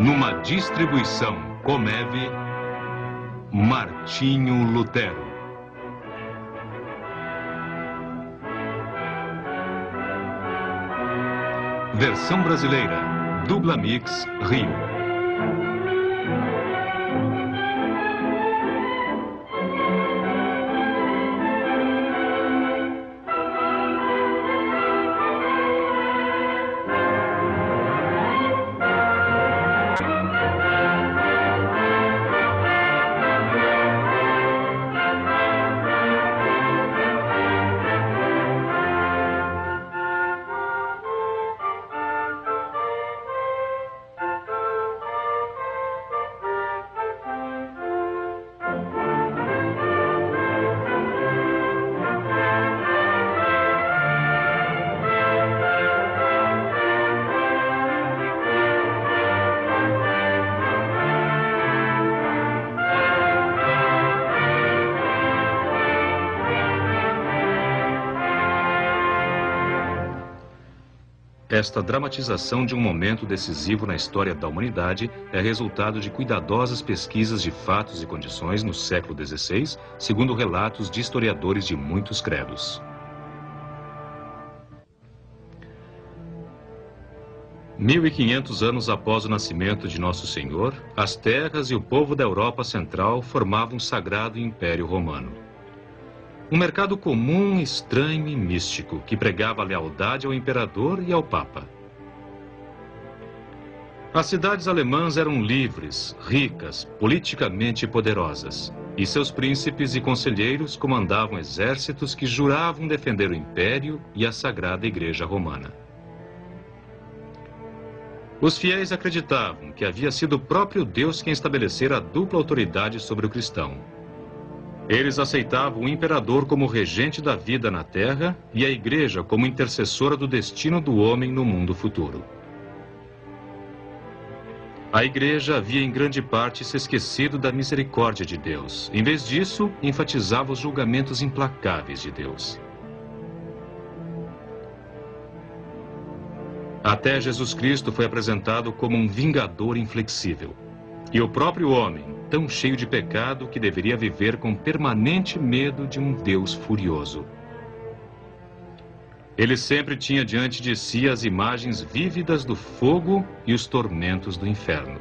Numa distribuição Comev, Martinho Lutero. Versão brasileira, Dubla Mix, Rio. Esta dramatização de um momento decisivo na história da humanidade é resultado de cuidadosas pesquisas de fatos e condições no século XVI, segundo relatos de historiadores de muitos credos. 1500 anos após o nascimento de Nosso Senhor, as terras e o povo da Europa Central formavam um sagrado Império Romano. Um mercado comum, estranho e místico, que pregava a lealdade ao imperador e ao papa. As cidades alemãs eram livres, ricas, politicamente poderosas, e seus príncipes e conselheiros comandavam exércitos que juravam defender o império e a Sagrada Igreja Romana. Os fiéis acreditavam que havia sido o próprio Deus quem estabelecera a dupla autoridade sobre o cristão. Eles aceitavam o imperador como regente da vida na terra e a igreja como intercessora do destino do homem no mundo futuro. A igreja havia em grande parte se esquecido da misericórdia de Deus. Em vez disso, enfatizava os julgamentos implacáveis de Deus. Até Jesus Cristo foi apresentado como um vingador inflexível. E o próprio homem, tão cheio de pecado que deveria viver com permanente medo de um Deus furioso. Ele sempre tinha diante de si as imagens vívidas do fogo e os tormentos do inferno.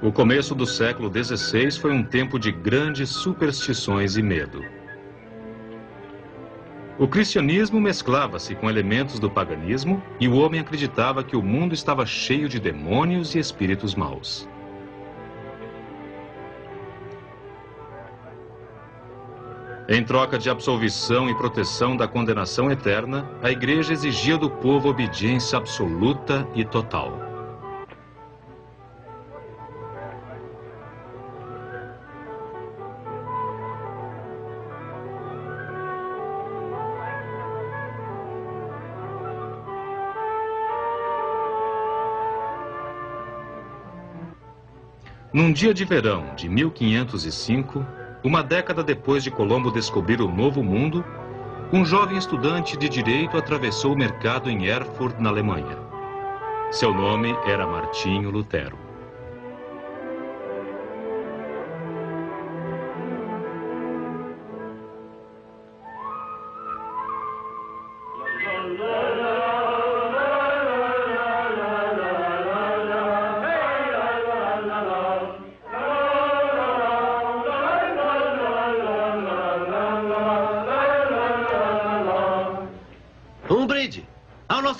O começo do século XVI foi um tempo de grandes superstições e medo. O cristianismo mesclava-se com elementos do paganismo e o homem acreditava que o mundo estava cheio de demônios e espíritos maus. Em troca de absolvição e proteção da condenação eterna, a igreja exigia do povo obediência absoluta e total. Num dia de verão de 1505, uma década depois de Colombo descobrir o Novo Mundo, um jovem estudante de direito atravessou o mercado em Erfurt, na Alemanha. Seu nome era Martinho Lutero.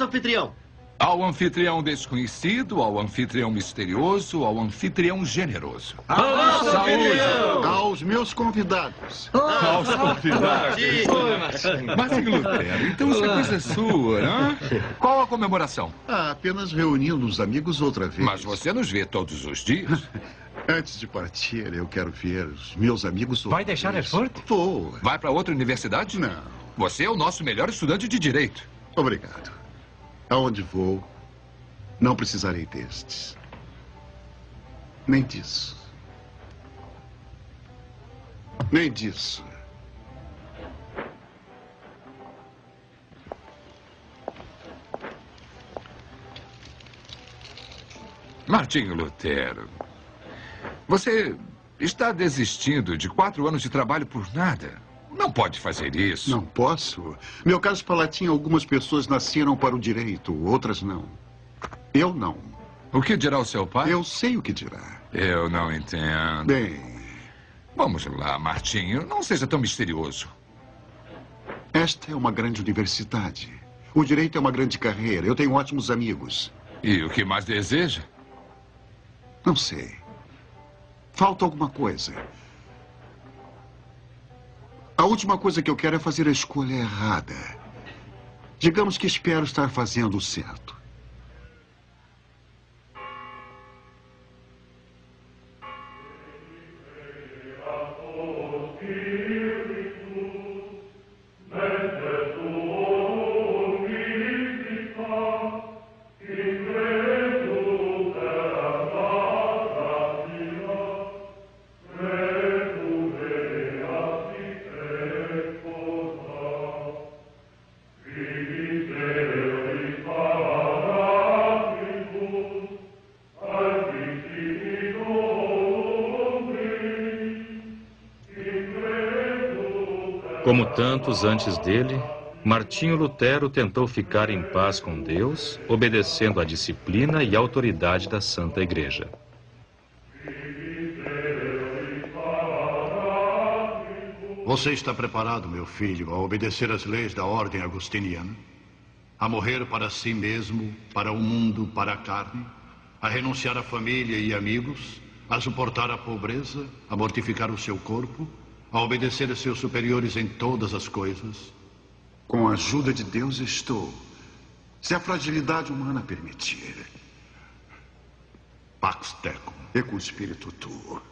Anfitrião. Ao anfitrião desconhecido, ao anfitrião misterioso, ao anfitrião generoso. Aos meus convidados. Aos convidados. Martinho Lutero, então isso é coisa sua, não? Qual a comemoração? Apenas reunindo os amigos outra vez. Mas você nos vê todos os dias. Antes de partir, eu quero ver os meus amigos. Vai deixar Erfurt? Vou. Vai para outra universidade? Não. Você é o nosso melhor estudante de direito. Obrigado. Aonde vou, não precisarei destes. Nem disso. Nem disso. Martinho Lutero, você está desistindo de 4 anos de trabalho por nada. Não pode fazer isso. Não posso. Meu caso Palatim, algumas pessoas nasceram para o direito, outras não. Eu não. O que dirá o seu pai? Eu sei o que dirá. Eu não entendo. Bem, Vamos lá, Martinho. Não seja tão misterioso. esta é uma grande universidade. O direito é uma grande carreira. Eu tenho ótimos amigos. E o que mais deseja? Não sei. Falta alguma coisa. A última coisa que eu quero é fazer a escolha errada. Digamos que espero estar fazendo o certo. Como tantos antes dele, Martinho Lutero tentou ficar em paz com Deus, obedecendo à disciplina e autoridade da Santa Igreja. Você está preparado, meu filho, a obedecer às leis da ordem agostiniana? A morrer para si mesmo, para o mundo, para a carne? A renunciar à família e amigos? A suportar a pobreza? A mortificar o seu corpo? A obedecer a seus superiores em todas as coisas? Com a ajuda de Deus estou. Se a fragilidade humana permitir. Pax tecum. E com o espírito tuo.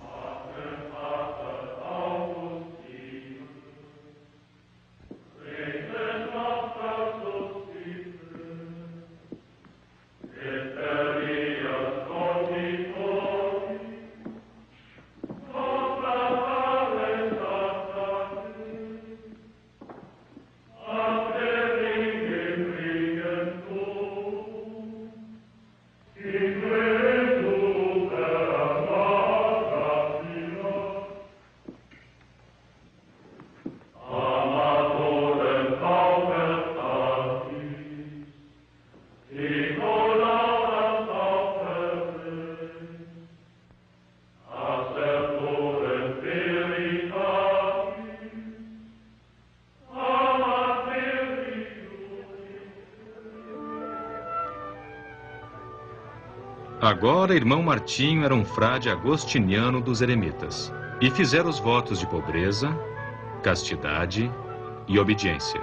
Agora, irmão Martinho era um frade agostiniano dos eremitas e fizera os votos de pobreza, castidade e obediência.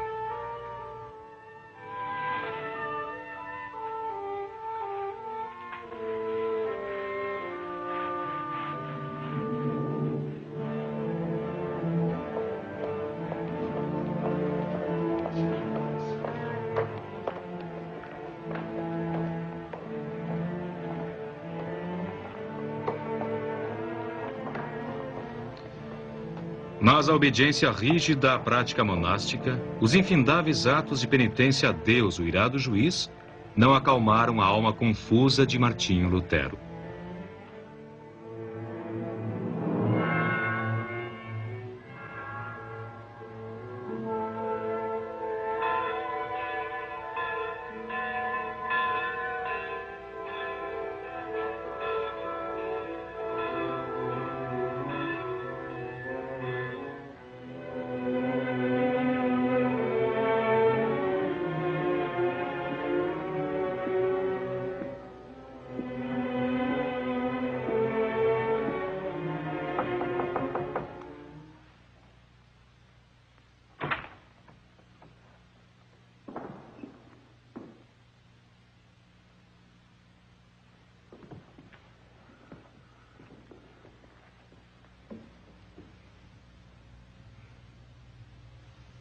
Mas a obediência rígida à prática monástica, os infindáveis atos de penitência a Deus, o irado juiz, não acalmaram a alma confusa de Martinho Lutero.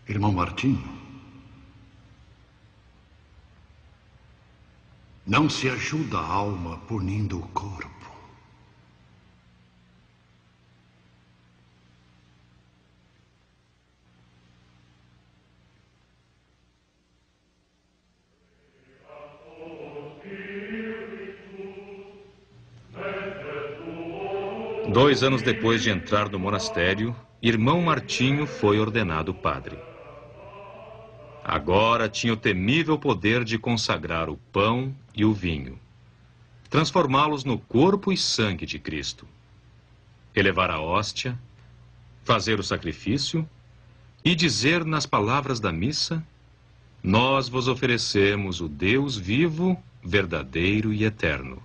Irmão Martinho, não se ajuda a alma punindo o corpo. 2 anos depois de entrar no monastério, irmão Martinho foi ordenado padre. Agora tinha o temível poder de consagrar o pão e o vinho, transformá-los no corpo e sangue de Cristo, elevar a hóstia, fazer o sacrifício e dizer nas palavras da missa: nós vos oferecemos o Deus vivo, verdadeiro e eterno.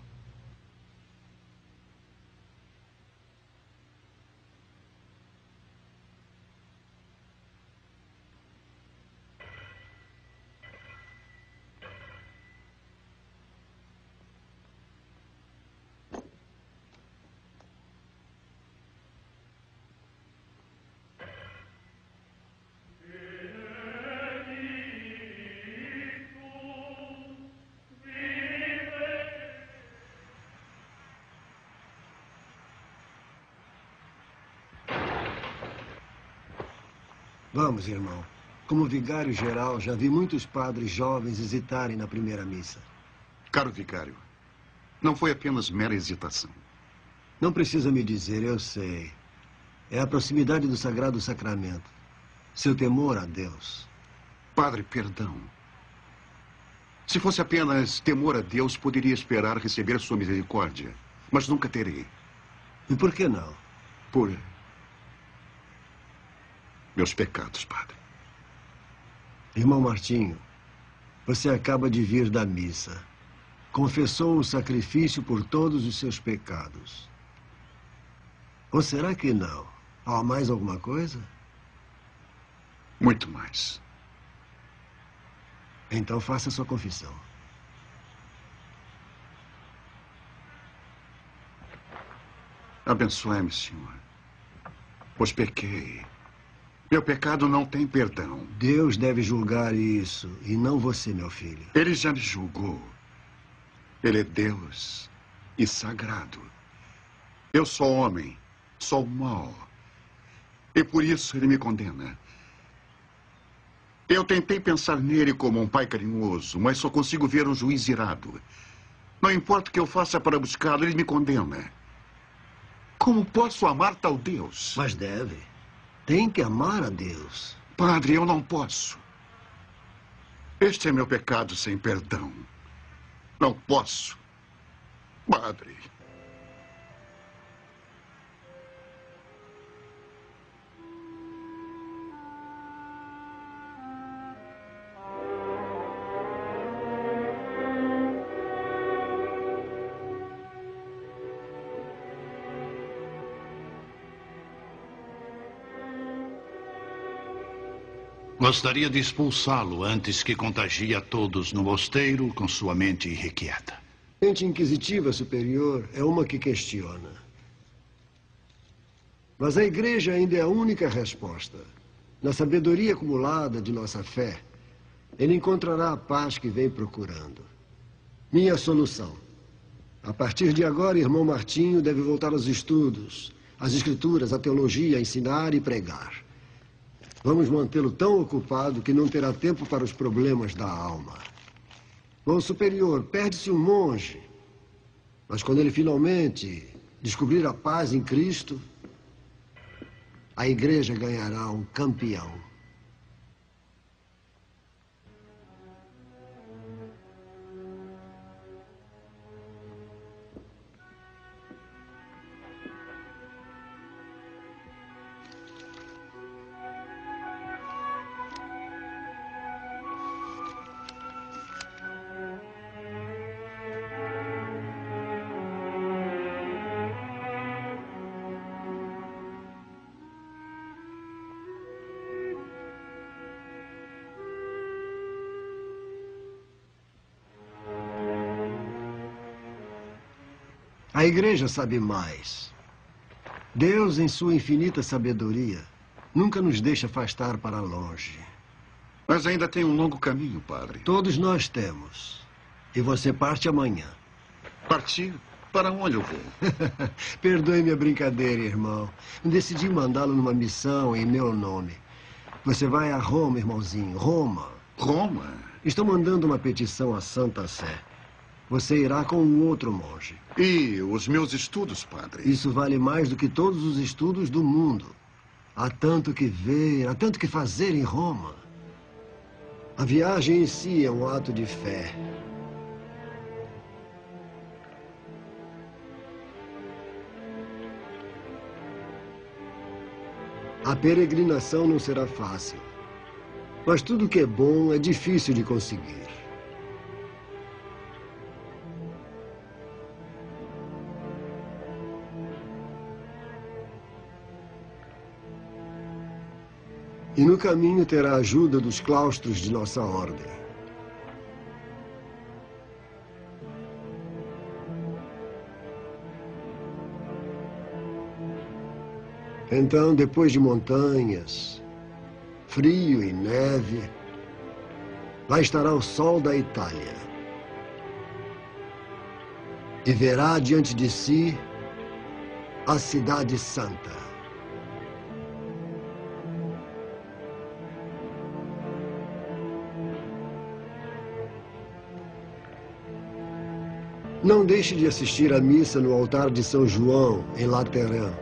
Vamos, irmão. Como vigário-geral, já vi muitos padres jovens hesitarem na primeira missa. Caro vigário, não foi apenas mera hesitação. Não precisa me dizer, eu sei. É a proximidade do Sagrado Sacramento. Seu temor a Deus. Padre, perdão. Se fosse apenas temor a Deus, poderia esperar receber sua misericórdia. Mas nunca terei. E por que não? Por meus pecados, padre. Irmão Martinho, você acaba de vir da missa. Confessou o sacrifício por todos os seus pecados. Ou será que não? Há mais alguma coisa? Muito mais. Então faça sua confissão. Abençoe-me, Senhor, pois pequei. Meu pecado não tem perdão. Deus deve julgar isso, e não você, meu filho. Ele já me julgou. Ele é Deus e sagrado. Eu sou homem, sou mau. E por isso ele me condena. Eu tentei pensar nele como um pai carinhoso, mas só consigo ver um juiz irado. Não importa o que eu faça para buscá-lo, ele me condena. Como posso amar tal Deus? Mas deve. Tem que amar a Deus. Padre, eu não posso. Este é meu pecado sem perdão. Não posso. Padre. Gostaria de expulsá-lo antes que contagie a todos no mosteiro com sua mente irrequieta. Mente inquisitiva superior é uma que questiona. Mas a igreja ainda é a única resposta. Na sabedoria acumulada de nossa fé, ele encontrará a paz que vem procurando. Minha solução. A partir de agora, irmão Martinho deve voltar aos estudos, às escrituras, à teologia, ensinar e pregar. Vamos mantê-lo tão ocupado que não terá tempo para os problemas da alma. Bom superior, perde-se um monge. Mas quando ele finalmente descobrir a paz em Cristo, a igreja ganhará um campeão. A igreja sabe mais. Deus, em sua infinita sabedoria, nunca nos deixa afastar para longe. Mas ainda tem um longo caminho, padre. Todos nós temos. E você parte amanhã. Partir? Para onde eu vou? Perdoe minha brincadeira, irmão. Decidi mandá-lo numa missão em meu nome. Você vai a Roma, irmãozinho. Roma. Roma? Estou mandando uma petição à Santa Sé. Você irá com um outro monge. E os meus estudos, padre? Isso vale mais do que todos os estudos do mundo. Há tanto que ver, há tanto que fazer em Roma. A viagem em si é um ato de fé. A peregrinação não será fácil. Mas tudo que é bom é difícil de conseguir. E no caminho terá a ajuda dos claustros de nossa ordem. Então, depois de montanhas, frio e neve, lá estará o sol da Itália. E verá diante de si a cidade santa. Não deixe de assistir à missa no altar de São João, em Lateran.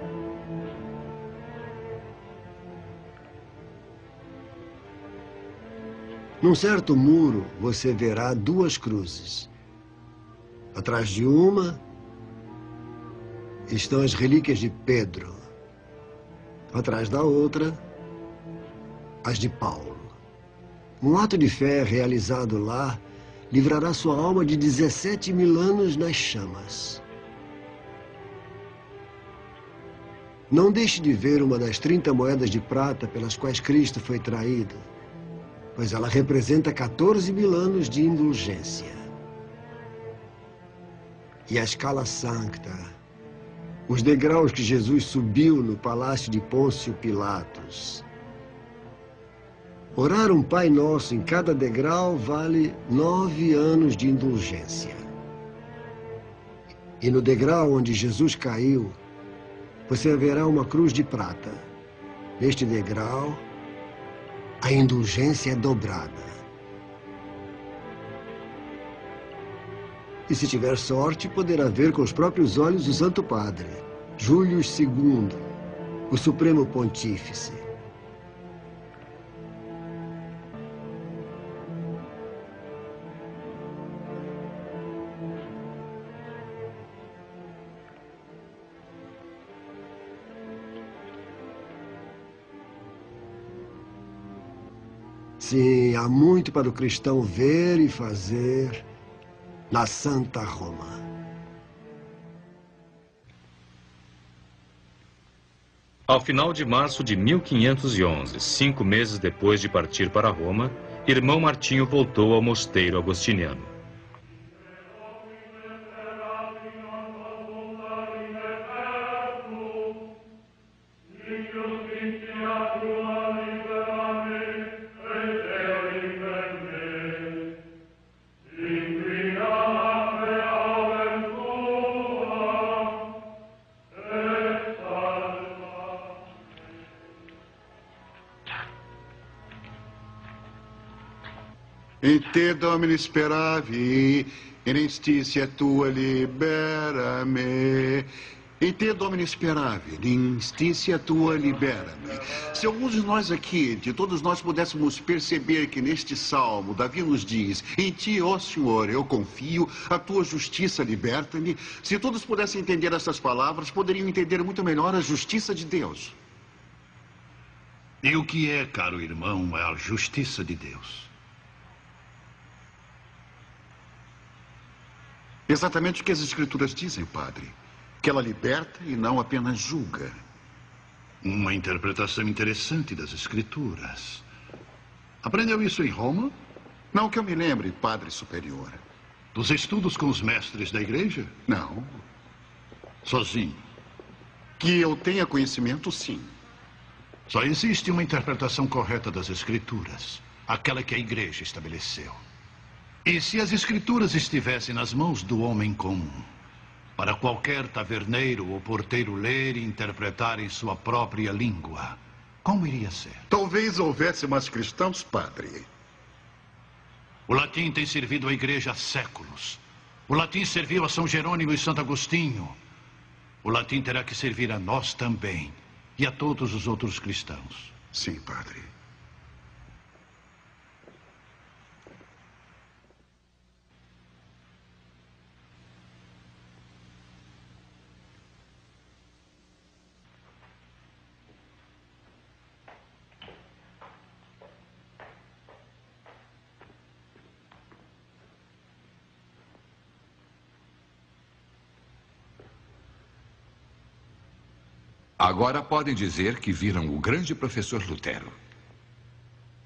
Num certo muro, você verá duas cruzes. Atrás de uma estão as relíquias de Pedro. Atrás da outra, as de Paulo. Um ato de fé realizado lá livrará sua alma de 17.000 anos nas chamas. Não deixe de ver uma das 30 moedas de prata pelas quais Cristo foi traído, pois ela representa 14.000 anos de indulgência. E a escala sancta, os degraus que Jesus subiu no palácio de Pôncio Pilatos. Orar um Pai Nosso em cada degrau vale 9 anos de indulgência. E no degrau onde Jesus caiu, você verá uma cruz de prata. Neste degrau, a indulgência é dobrada. E se tiver sorte, poderá ver com os próprios olhos o Santo Padre, Júlio II, o Supremo Pontífice. Sim, há muito para o cristão ver e fazer na Santa Roma. Ao final de março de 1511, 5 meses depois de partir para Roma, irmão Martinho voltou ao mosteiro agostiniano. In te Domine speravi, in institia tua libera-me. In te Domine speravi, in institia tua libera-me. Se alguns de nós aqui, de todos nós, pudéssemos perceber que neste salmo, Davi nos diz: em ti, ó Senhor, eu confio, a tua justiça liberta-me. Se todos pudessem entender essas palavras, poderiam entender muito melhor a justiça de Deus. E o que é, caro irmão, é a justiça de Deus? Exatamente o que as Escrituras dizem, padre. Que ela liberta e não apenas julga. Uma interpretação interessante das Escrituras. Aprendeu isso em Roma? Não que eu me lembre, padre superior. Dos estudos com os mestres da igreja? Não. Sozinho? Que eu tenha conhecimento, sim. Só existe uma interpretação correta das Escrituras. Aquela que a igreja estabeleceu. E se as Escrituras estivessem nas mãos do homem comum, para qualquer taverneiro ou porteiro ler e interpretar em sua própria língua, como iria ser? Talvez houvesse mais cristãos, padre. O latim tem servido à igreja há séculos. O latim serviu a São Jerônimo e Santo Agostinho. O latim terá que servir a nós também. E a todos os outros cristãos. Sim, padre. Agora podem dizer que viram o grande professor Lutero.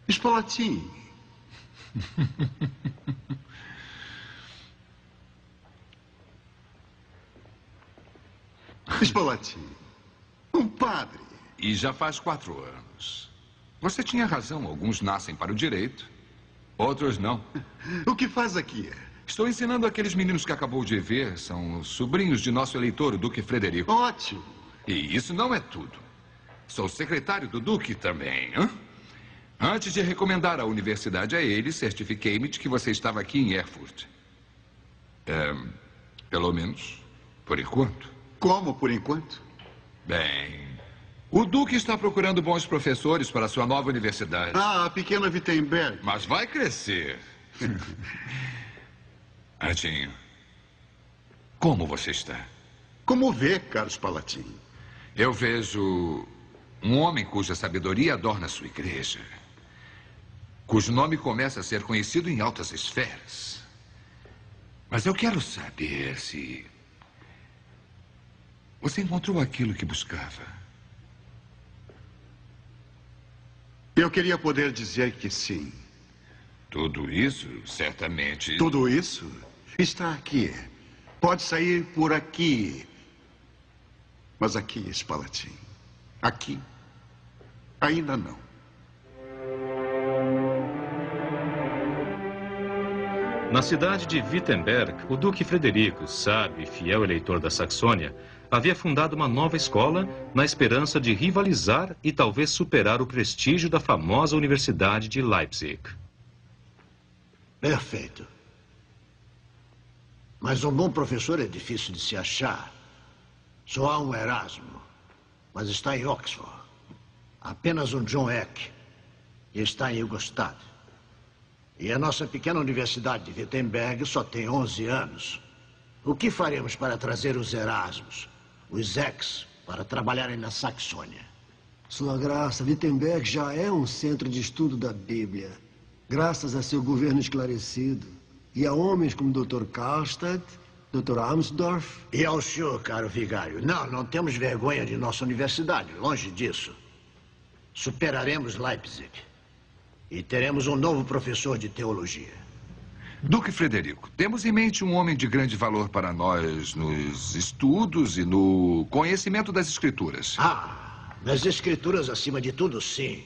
Spalatin. Spalatin. Um padre. E já faz 4 anos. Você tinha razão. Alguns nascem para o direito, outros não. O que faz aqui? Estou ensinando aqueles meninos que acabou de ver. São os sobrinhos de nosso eleitor, o Duque Frederico. Ótimo. E isso não é tudo. Sou secretário do Duque também. Hein? Antes de recomendar a universidade a ele, certifiquei-me de que você estava aqui em Erfurt. Pelo menos, por enquanto. Como, por enquanto? Bem, o Duque está procurando bons professores para a sua nova universidade. Ah, a pequena Wittenberg. Mas vai crescer. Antinho, como você está? Como vê, Carlos Palatin? Eu vejo um homem cuja sabedoria adorna sua igreja, cujo nome começa a ser conhecido em altas esferas. Mas eu quero saber se você encontrou aquilo que buscava. Eu queria poder dizer que sim. Tudo isso, certamente... Tudo isso está aqui. Pode sair por aqui. Mas aqui, Spalatin, aqui, ainda não. Na cidade de Wittenberg, o Duque Frederico, sábio e fiel eleitor da Saxônia, havia fundado uma nova escola na esperança de rivalizar e talvez superar o prestígio da famosa Universidade de Leipzig. Perfeito. Mas um bom professor é difícil de se achar. Só há um Erasmo, mas está em Oxford. Apenas um John Eck, e está em Ingolstadt. E a nossa pequena universidade de Wittenberg só tem 11 anos. O que faremos para trazer os Erasmos, os Ecks, para trabalharem na Saxônia? Sua Graça, Wittenberg já é um centro de estudo da Bíblia, graças a seu governo esclarecido e a homens como o Dr. Karlstadt, Dr. Amsdorff. E ao senhor, caro vigário, não temos vergonha de nossa universidade, longe disso. Superaremos Leipzig e teremos um novo professor de teologia. Duque Frederico, temos em mente um homem de grande valor para nós nos estudos e no conhecimento das escrituras. Das escrituras acima de tudo, sim.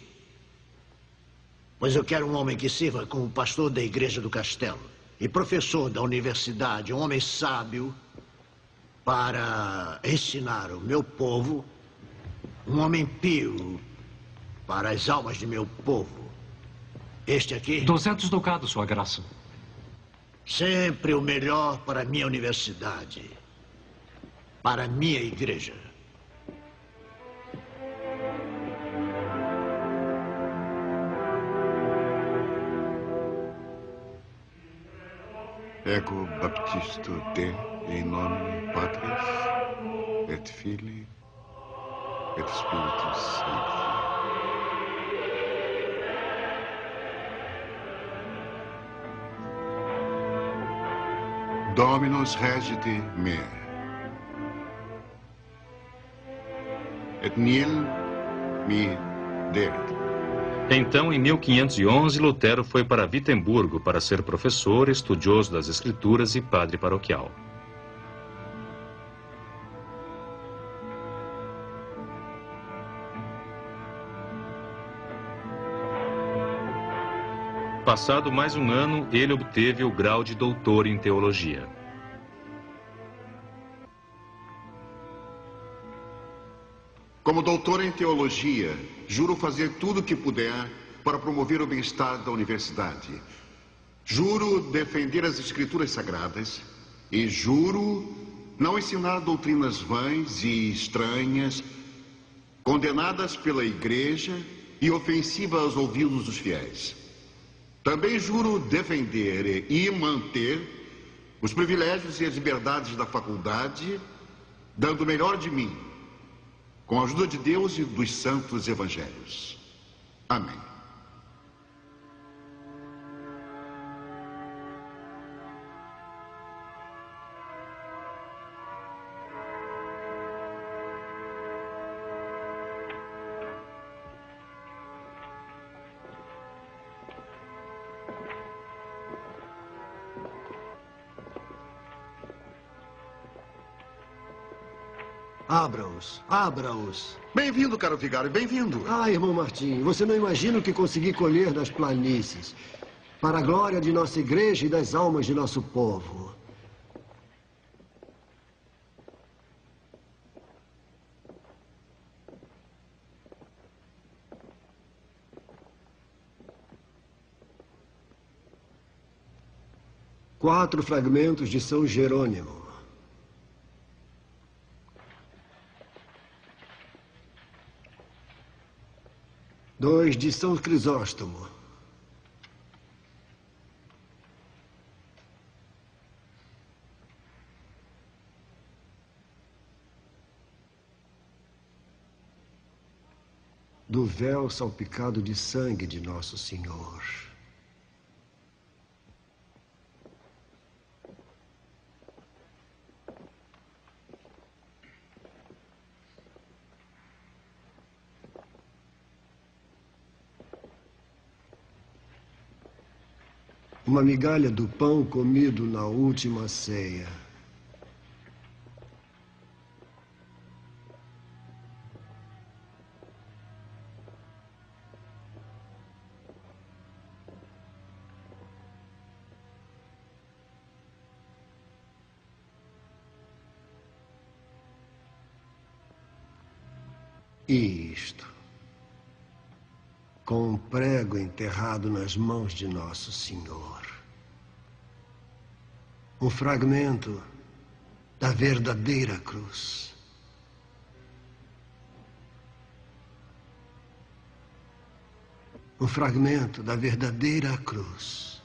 Pois eu quero um homem que sirva como pastor da igreja do castelo e professor da universidade, um homem sábio para ensinar o meu povo, um homem pio para as almas de meu povo. Este aqui... 200 ducados, Sua Graça. Sempre o melhor para a minha universidade, para a minha igreja. Ego baptisto te in nomine Patris et Filii et Spiritus Sancti. Dominus regite me. Et nihil mi debet. Então, em 1511, Lutero foi para Vitemburgo para ser professor, estudioso das Escrituras e padre paroquial. Passado mais um ano, ele obteve o grau de doutor em teologia. Como doutor em teologia, juro fazer tudo o que puder para promover o bem-estar da universidade. Juro defender as escrituras sagradas, E juro não ensinar doutrinas vãs e estranhas, condenadas pela igreja e ofensivas aos ouvidos dos fiéis. Também juro defender e manter os privilégios e as liberdades da faculdade, dando o melhor de mim, com a ajuda de Deus e dos santos evangelhos. Amém. Abra-os, abra-os. Bem-vindo, caro vigário, bem-vindo. Ah, irmão Martim, você não imagina o que consegui colher das planícies. Para a glória de nossa igreja e das almas de nosso povo. Quatro fragmentos de São Jerônimo. Dois de São Crisóstomo. Do véu salpicado de sangue de Nosso Senhor. Uma migalha do pão comido na última ceia. E isto, com um prego enterrado nas mãos de Nosso Senhor. Um fragmento da verdadeira cruz. Um fragmento da verdadeira cruz.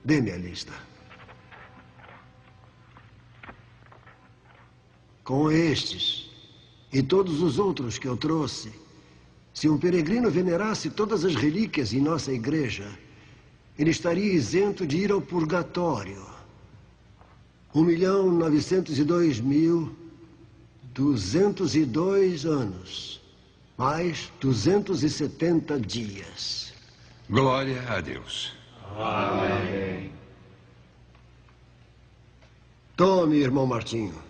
Dê-me a lista. Com estes e todos os outros que eu trouxe, se um peregrino venerasse todas as relíquias em nossa igreja, ele estaria isento de ir ao purgatório. 1.902.202 anos, mais 270 dias. Glória a Deus. Amém. Tome, irmão Martinho.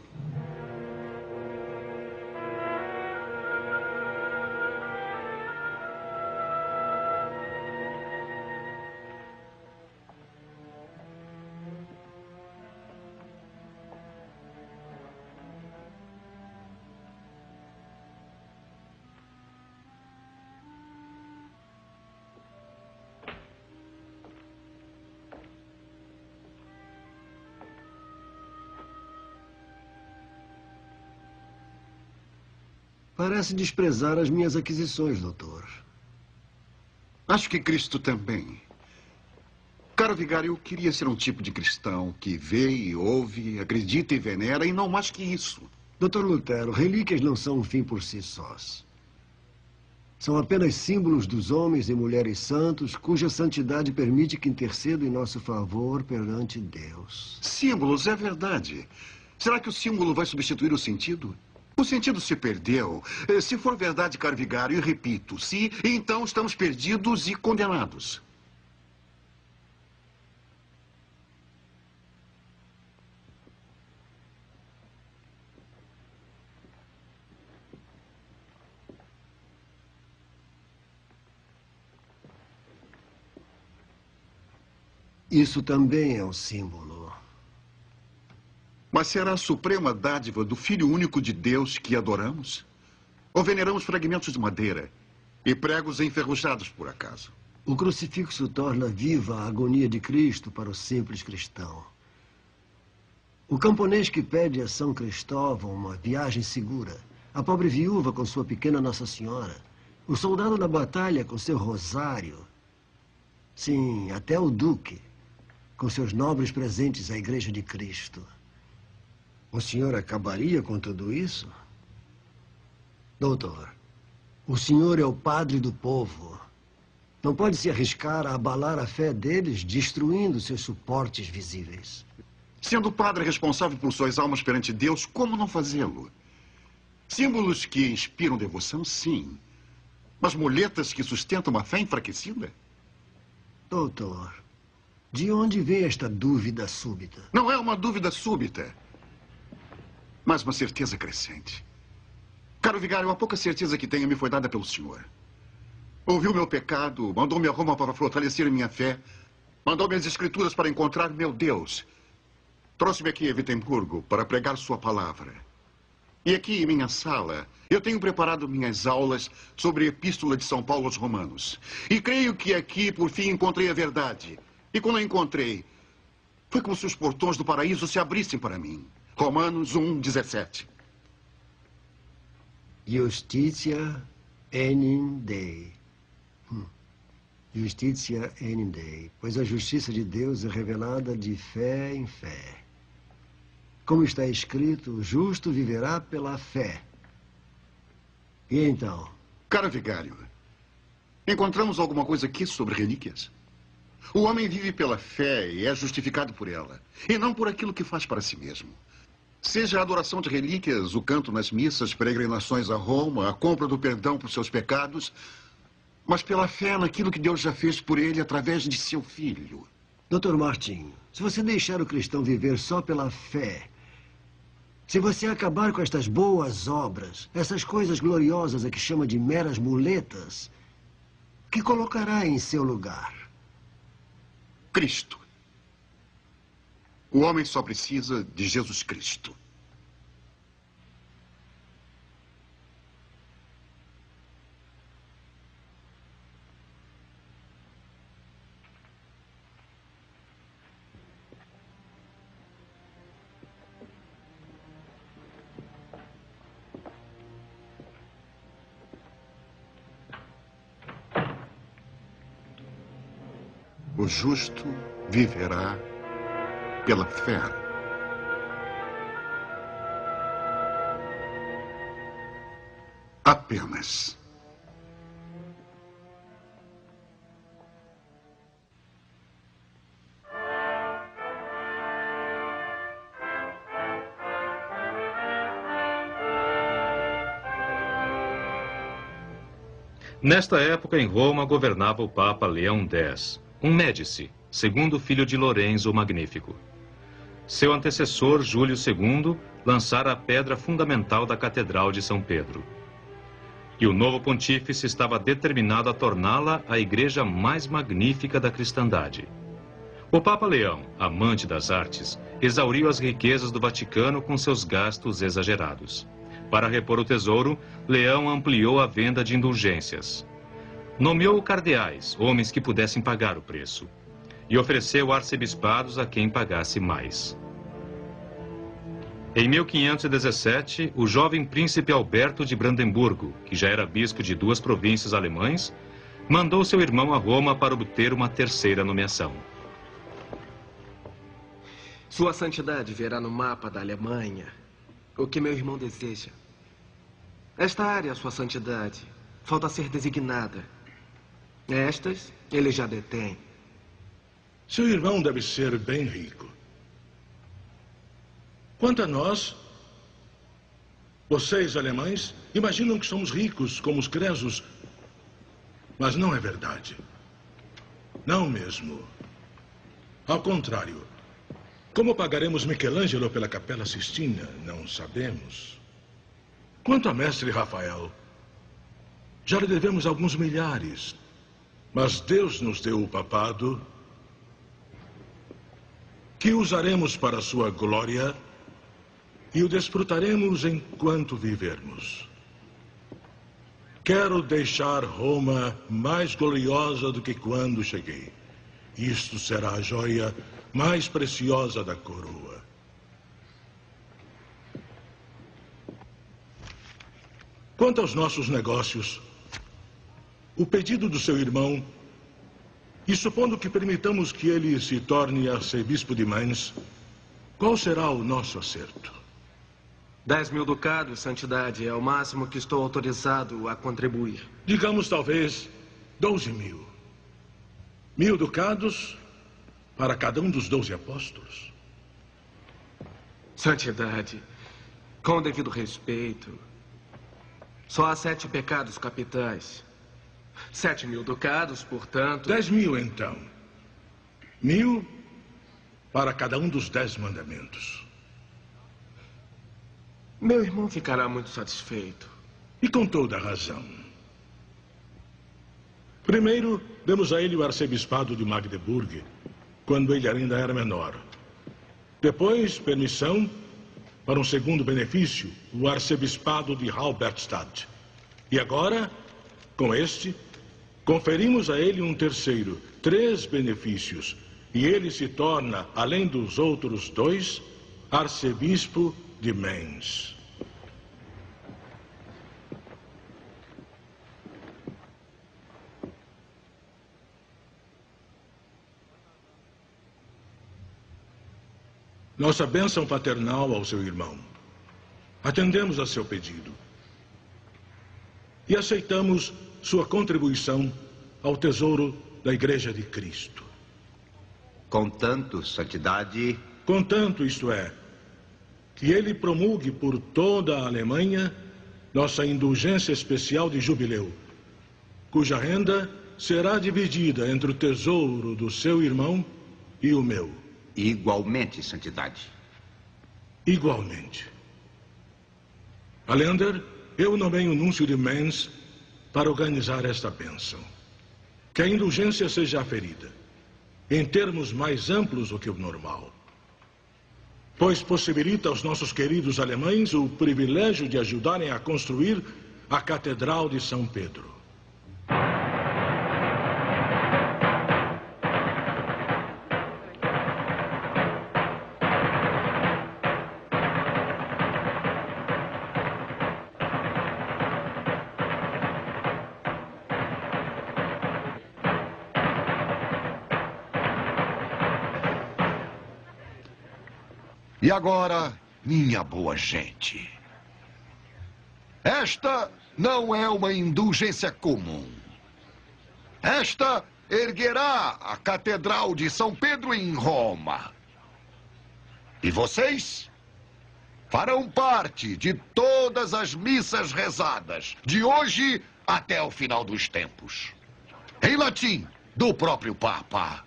Parece desprezar as minhas aquisições, doutor. Acho que Cristo também. Caro vigário, eu queria ser um tipo de cristão que vê e ouve, acredita e venera, e não mais que isso. Doutor Lutero, relíquias não são um fim por si sós. São apenas símbolos dos homens e mulheres santos, cuja santidade permite que intercedam em nosso favor perante Deus. Símbolos, é verdade. Será que o símbolo vai substituir o sentido? O sentido se perdeu. Se for verdade, caro vigário, e repito, se, então estamos perdidos e condenados. Isso também é um símbolo. Mas será a suprema dádiva do Filho único de Deus que adoramos? Ou veneramos fragmentos de madeira e pregos enferrujados por acaso? O crucifixo torna viva a agonia de Cristo para o simples cristão. O camponês que pede a São Cristóvão uma viagem segura. A pobre viúva com sua pequena Nossa Senhora. O soldado na batalha com seu rosário. Sim, até o duque, com seus nobres presentes à Igreja de Cristo. O senhor acabaria com tudo isso? Doutor, o senhor é o padre do povo. Não pode se arriscar a abalar a fé deles, destruindo seus suportes visíveis. Sendo o padre responsável por suas almas perante Deus, como não fazê-lo? Símbolos que inspiram devoção, sim. Mas muletas que sustentam uma fé enfraquecida? Doutor, de onde vem esta dúvida súbita? Não é uma dúvida súbita, mas uma certeza crescente. Caro vigário, a pouca certeza que tenho me foi dada pelo senhor. Ouviu meu pecado, mandou-me a Roma para fortalecer minha fé, mandou-me as escrituras para encontrar meu Deus. Trouxe-me aqui a Vitemburgo para pregar sua palavra. E aqui em minha sala, eu tenho preparado minhas aulas sobre a Epístola de São Paulo aos Romanos. E creio que aqui, por fim, encontrei a verdade. E quando a encontrei, foi como se os portões do paraíso se abrissem para mim. Romanos 1:17. Justitia enim Dei. Justitia enim Dei. Pois a justiça de Deus é revelada de fé em fé. Como está escrito, o justo viverá pela fé. E então? Caro vigário, encontramos alguma coisa aqui sobre relíquias? O homem vive pela fé e é justificado por ela, e não por aquilo que faz para si mesmo. Seja a adoração de relíquias, o canto nas missas, peregrinações a Roma, a compra do perdão por seus pecados, mas pela fé naquilo que Deus já fez por ele através de seu filho. Dr. Martin, se você deixar o cristão viver só pela fé, se você acabar com estas boas obras, essas coisas gloriosas a que chama de meras muletas, o que colocará em seu lugar? Cristo. O homem só precisa de Jesus Cristo. O justo viverá pela fé. Apenas. Nesta época, em Roma, governava o Papa Leão X, um Médici, segundo filho de Lorenzo o Magnífico. Seu antecessor, Júlio II, lançara a pedra fundamental da Catedral de São Pedro. E o novo pontífice estava determinado a torná-la a igreja mais magnífica da cristandade. O Papa Leão, amante das artes, exauriu as riquezas do Vaticano com seus gastos exagerados. Para repor o tesouro, Leão ampliou a venda de indulgências. Nomeou cardeais, homens que pudessem pagar o preço, e ofereceu arcebispados a quem pagasse mais. Em 1517, o jovem príncipe Alberto de Brandemburgo, que já era bispo de 2 províncias alemães, mandou seu irmão a Roma para obter uma terceira nomeação. Sua Santidade verá no mapa da Alemanha o que meu irmão deseja. Esta área, Sua Santidade, falta ser designada. Estas, ele já detém. Seu irmão deve ser bem rico. Quanto a nós, vocês, alemães, imaginam que somos ricos como os cresos, mas não é verdade. Não mesmo. Ao contrário. Como pagaremos Michelangelo pela Capela Sistina, não sabemos. Quanto a mestre Rafael, já lhe devemos alguns milhares. Mas Deus nos deu o papado que usaremos para a sua glória e o desfrutaremos enquanto vivermos. Quero deixar Roma mais gloriosa do que quando cheguei. Isto será a joia mais preciosa da coroa. Quanto aos nossos negócios, o pedido do seu irmão, e supondo que permitamos que ele se torne arcebispo de Mainz, qual será o nosso acerto? 10.000 ducados, Santidade, é o máximo que estou autorizado a contribuir. Digamos, talvez, 12.000. 1.000 ducados para cada um dos 12 apóstolos. Santidade, com o devido respeito, só há 7 pecados capitais. 7.000 ducados, portanto... 10.000, então. 1.000 para cada um dos 10 mandamentos. Meu irmão ficará muito satisfeito. E com toda a razão. Primeiro, demos a ele o arcebispado de Magdeburg, quando ele ainda era menor. Depois, permissão para um segundo benefício, o arcebispado de Halberstadt. E agora, com este, conferimos a ele um terceiro, 3 benefícios, e ele se torna, além dos outros 2, arcebispo de Mainz. Nossa bênção paternal ao seu irmão. Atendemos a seu pedido. E aceitamos sua contribuição ao tesouro da Igreja de Cristo. Contanto, Santidade... Contanto, isto é, que ele promulgue por toda a Alemanha nossa indulgência especial de jubileu, cuja renda será dividida entre o tesouro do seu irmão e o meu. Igualmente, Santidade. Igualmente. Allender, eu nomeio o núncio de Mainz para organizar esta bênção. Que a indulgência seja aferida, em termos mais amplos do que o normal, pois possibilita aos nossos queridos alemães o privilégio de ajudarem a construir a Catedral de São Pedro. E agora, minha boa gente, esta não é uma indulgência comum. Esta erguerá a Catedral de São Pedro em Roma. E vocês farão parte de todas as missas rezadas, de hoje até o final dos tempos. Em latim, do próprio Papa.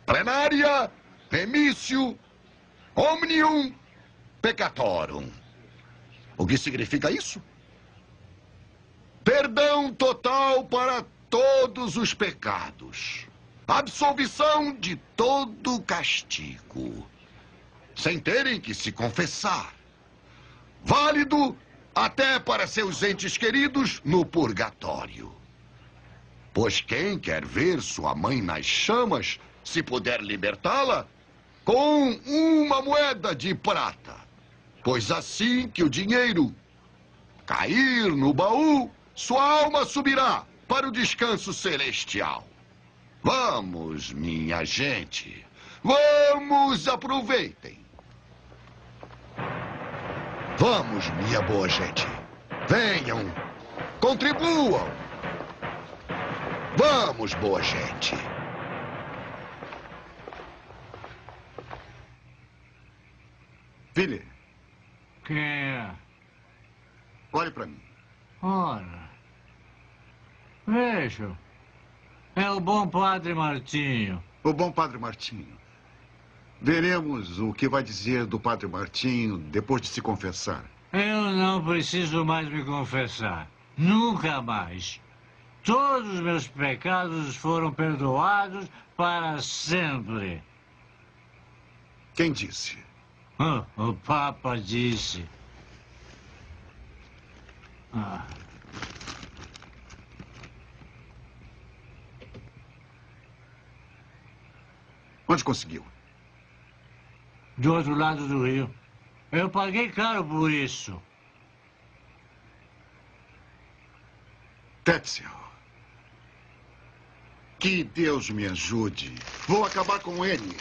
Plenária, remissio, omnium peccatorum. O que significa isso? Perdão total para todos os pecados. Absolvição de todo castigo. Sem terem que se confessar. Válido até para seus entes queridos no purgatório. Pois quem quer ver sua mãe nas chamas, se puder libertá-la, com uma moeda de prata. Pois assim que o dinheiro cair no baú, sua alma subirá para o descanso celestial. Vamos, minha gente. Vamos, aproveitem. Vamos, minha boa gente. Venham, contribuam. Vamos, boa gente. Filho. Quem é? Olhe para mim. Ora. Vejo. É o bom padre Martinho. O bom padre Martinho. Veremos o que vai dizer do padre Martinho depois de se confessar. Eu não preciso mais me confessar. Nunca mais. Todos os meus pecados foram perdoados para sempre. Quem disse? O Papa disse. Onde conseguiu? Do outro lado do rio. Eu paguei caro por isso. Tetzel. Que Deus me ajude. Vou acabar com ele.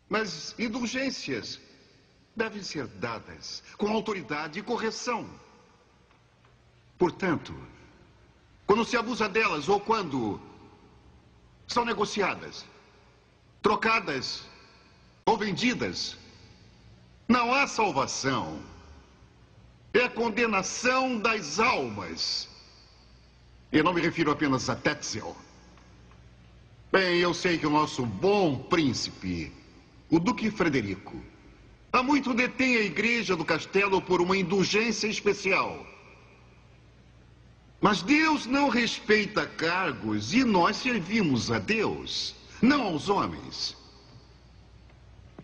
Mas indulgências devem ser dadas com autoridade e correção. Portanto, quando se abusa delas ou quando são negociadas, trocadas ou vendidas, não há salvação. É a condenação das almas. Eu não me refiro apenas a Tetzel. Bem, eu sei que o nosso bom príncipe, o Duque Frederico, há muito detém a igreja do castelo por uma indulgência especial. Mas Deus não respeita cargos e nós servimos a Deus, não aos homens.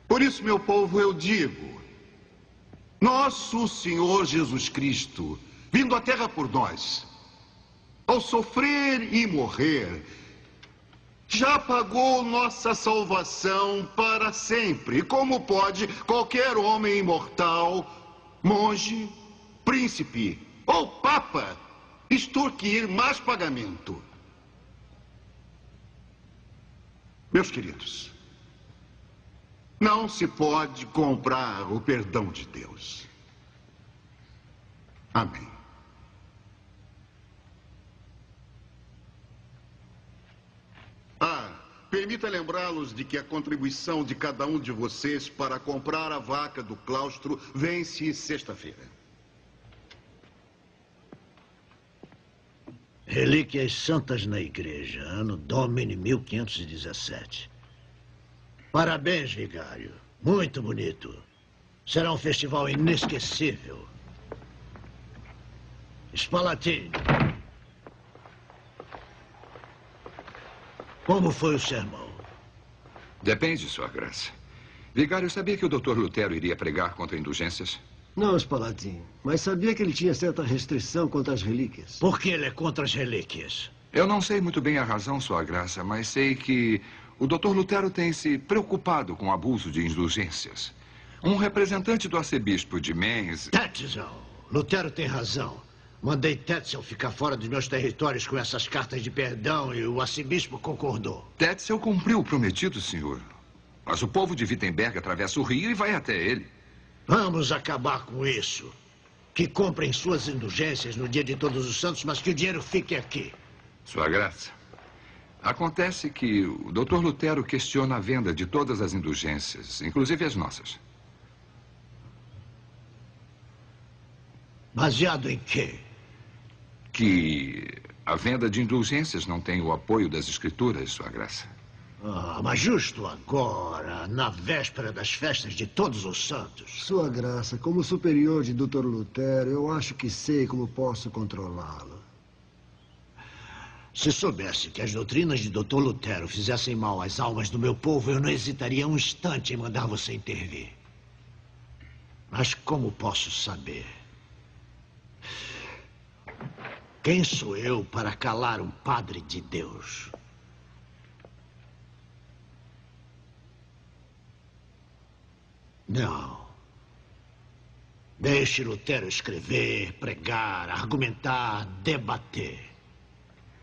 Por isso, meu povo, eu digo, nosso Senhor Jesus Cristo, vindo à terra por nós, ao sofrer e morrer, já pagou nossa salvação para sempre. Como pode qualquer homem imortal, monge, príncipe ou papa extorquir mais pagamento? Meus queridos, não se pode comprar o perdão de Deus. Amém. Permita lembrá-los de que a contribuição de cada um de vocês para comprar a vaca do claustro vence sexta-feira. Relíquias Santas na Igreja, ano Domini 1517. Parabéns, vigário. Muito bonito. Será um festival inesquecível. Spalatin. Como foi o sermão? Depende, Sua Graça. Vigário, sabia que o Dr. Lutero iria pregar contra indulgências? Não, Spalatin, mas sabia que ele tinha certa restrição contra as relíquias. Por que ele é contra as relíquias? Eu não sei muito bem a razão, Sua Graça, mas sei que o Dr. Lutero tem se preocupado com o abuso de indulgências. Um representante do arcebispo de Mainz... Tetzel, Lutero tem razão. Mandei Tetzel ficar fora dos meus territórios com essas cartas de perdão e o arcebispo concordou. Tetzel cumpriu o prometido, senhor. Mas o povo de Wittenberg atravessa o rio e vai até ele. Vamos acabar com isso. Que comprem suas indulgências no dia de Todos os Santos, mas que o dinheiro fique aqui. Sua Graça, acontece que o Dr. Lutero questiona a venda de todas as indulgências, inclusive as nossas. Baseado em quê? Que a venda de indulgências não tem o apoio das escrituras, Sua Graça. Mas justo agora, na véspera das festas de Todos os Santos. Sua Graça, como superior de Dr. Lutero, eu acho que sei como posso controlá-lo. Se soubesse que as doutrinas de Dr. Lutero fizessem mal às almas do meu povo, eu não hesitaria um instante em mandar você intervir. Mas como posso saber? Quem sou eu para calar um padre de Deus? Não. Deixe Lutero escrever, pregar, argumentar, debater.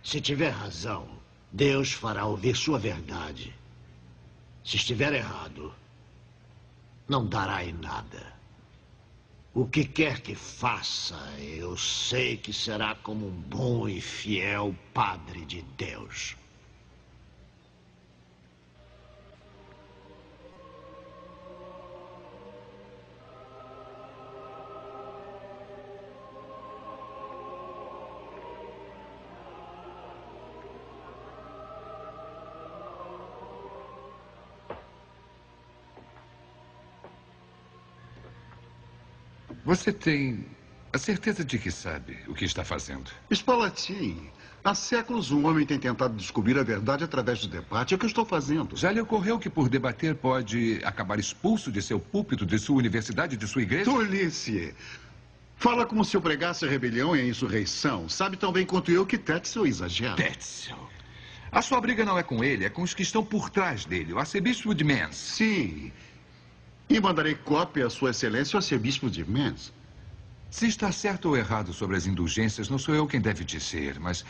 Se tiver razão, Deus fará ouvir sua verdade. Se estiver errado, não dará em nada. O que quer que faça, eu sei que será como um bom e fiel padre de Deus. Você tem a certeza de que sabe o que está fazendo? Spalatin, há séculos um homem tem tentado descobrir a verdade através do debate. É o que eu estou fazendo. Já lhe ocorreu que por debater pode acabar expulso de seu púlpito, de sua universidade, de sua igreja? Tolice! Fala como se eu pregasse a rebelião e a insurreição. Sabe tão bem quanto eu que Tetzel exagera. Tetzel. A sua briga não é com ele, é com os que estão por trás dele, o arcebispo de Mainz. Sim. E mandarei cópia a Sua Excelência, o arcebispo de Mainz. Se está certo ou errado sobre as indulgências, não sou eu quem deve dizer, mas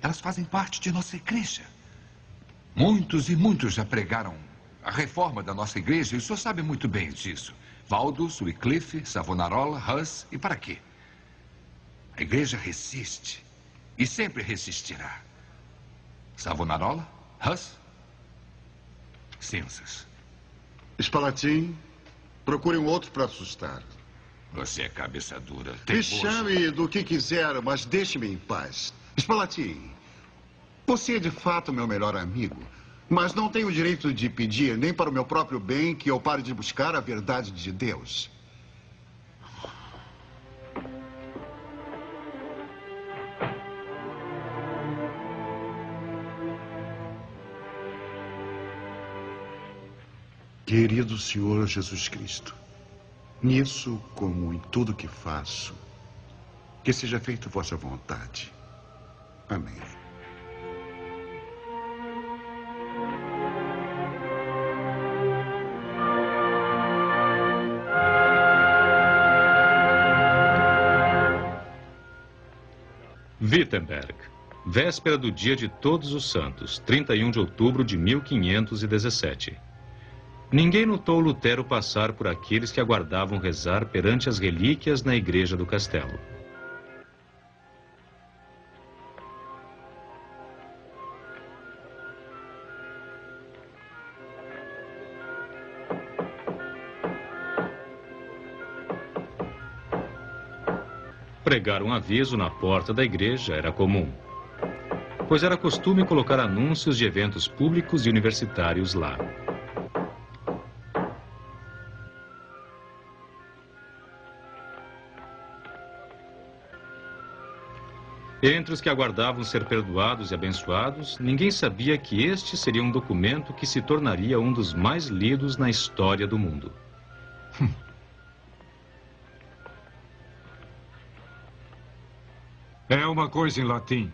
elas fazem parte de nossa igreja. Muitos e muitos já pregaram a reforma da nossa igreja e o senhor sabe muito bem disso. Waldus, Wycliffe, Savonarola, Hus e para quê? A igreja resiste e sempre resistirá. Savonarola, Hus, cinzas. Spalatin, procure um outro para assustar. Você é cabeça dura. Me chame do que quiser, mas deixe-me em paz. Spalatin, você é de fato meu melhor amigo, mas não tenho o direito de pedir, nem para o meu próprio bem, que eu pare de buscar a verdade de Deus. Querido Senhor Jesus Cristo, nisso como em tudo que faço, que seja feita vossa vontade. Amém. Wittenberg, véspera do dia de Todos os Santos, 31 de outubro de 1517. Ninguém notou Lutero passar por aqueles que aguardavam rezar perante as relíquias na igreja do castelo. Pregar um aviso na porta da igreja era comum, pois era costume colocar anúncios de eventos públicos e universitários lá. Entre os que aguardavam ser perdoados e abençoados, ninguém sabia que este seria um documento que se tornaria um dos mais lidos na história do mundo. É uma coisa em latim.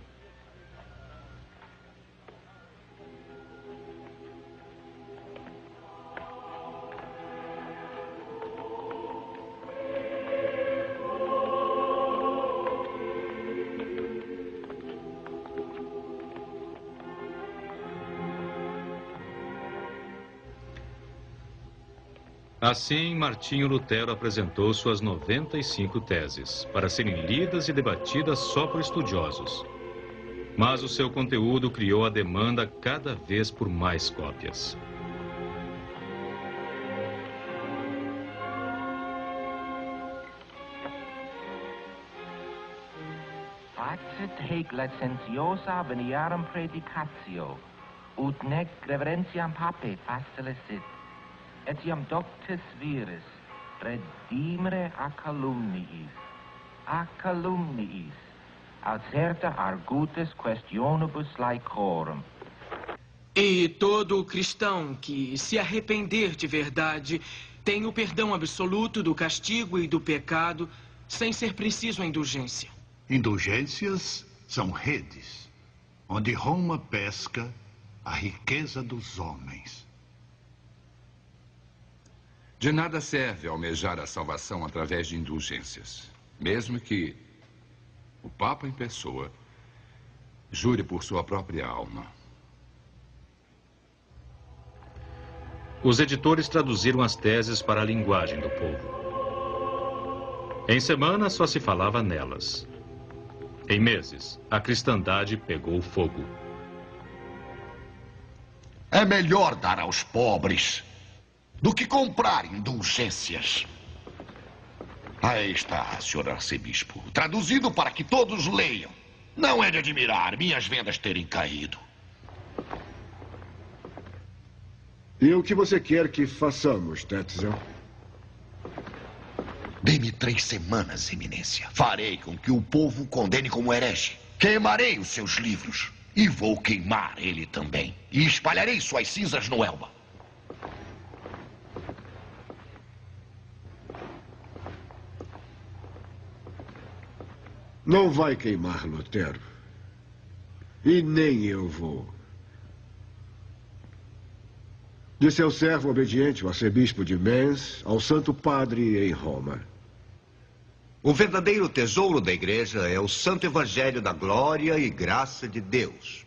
Assim, Martinho Lutero apresentou suas 95 teses, para serem lidas e debatidas só por estudiosos. Mas o seu conteúdo criou a demanda cada vez por mais cópias. Facit hec licentiosa veniarum predicatio, ut nec reverentiam pape facilicit. Etiam doctus viris, redimere a calumniis, acerta argutus questionibus laecorum. E todo cristão que se arrepender de verdade tem o perdão absoluto do castigo e do pecado, sem ser preciso a indulgência. Indulgências são redes, onde Roma pesca a riqueza dos homens. De nada serve almejar a salvação através de indulgências, mesmo que o Papa em pessoa jure por sua própria alma. Os editores traduziram as teses para a linguagem do povo. Em semanas só se falava nelas. Em meses, a cristandade pegou fogo. É melhor dar aos pobres do que comprar indulgências. Aí está, senhor arcebispo. Traduzido para que todos leiam. Não é de admirar minhas vendas terem caído. E o que você quer que façamos, Tetzel? Dê-me 3 semanas, eminência. Farei com que o povo condene como herege. Queimarei os seus livros. E vou queimar ele também. E espalharei suas cinzas no Elba. Não vai queimar, Lutero. E nem eu vou. De seu servo obediente, o arcebispo de Mainz, ao Santo Padre em Roma. O verdadeiro tesouro da igreja é o Santo Evangelho da glória e graça de Deus.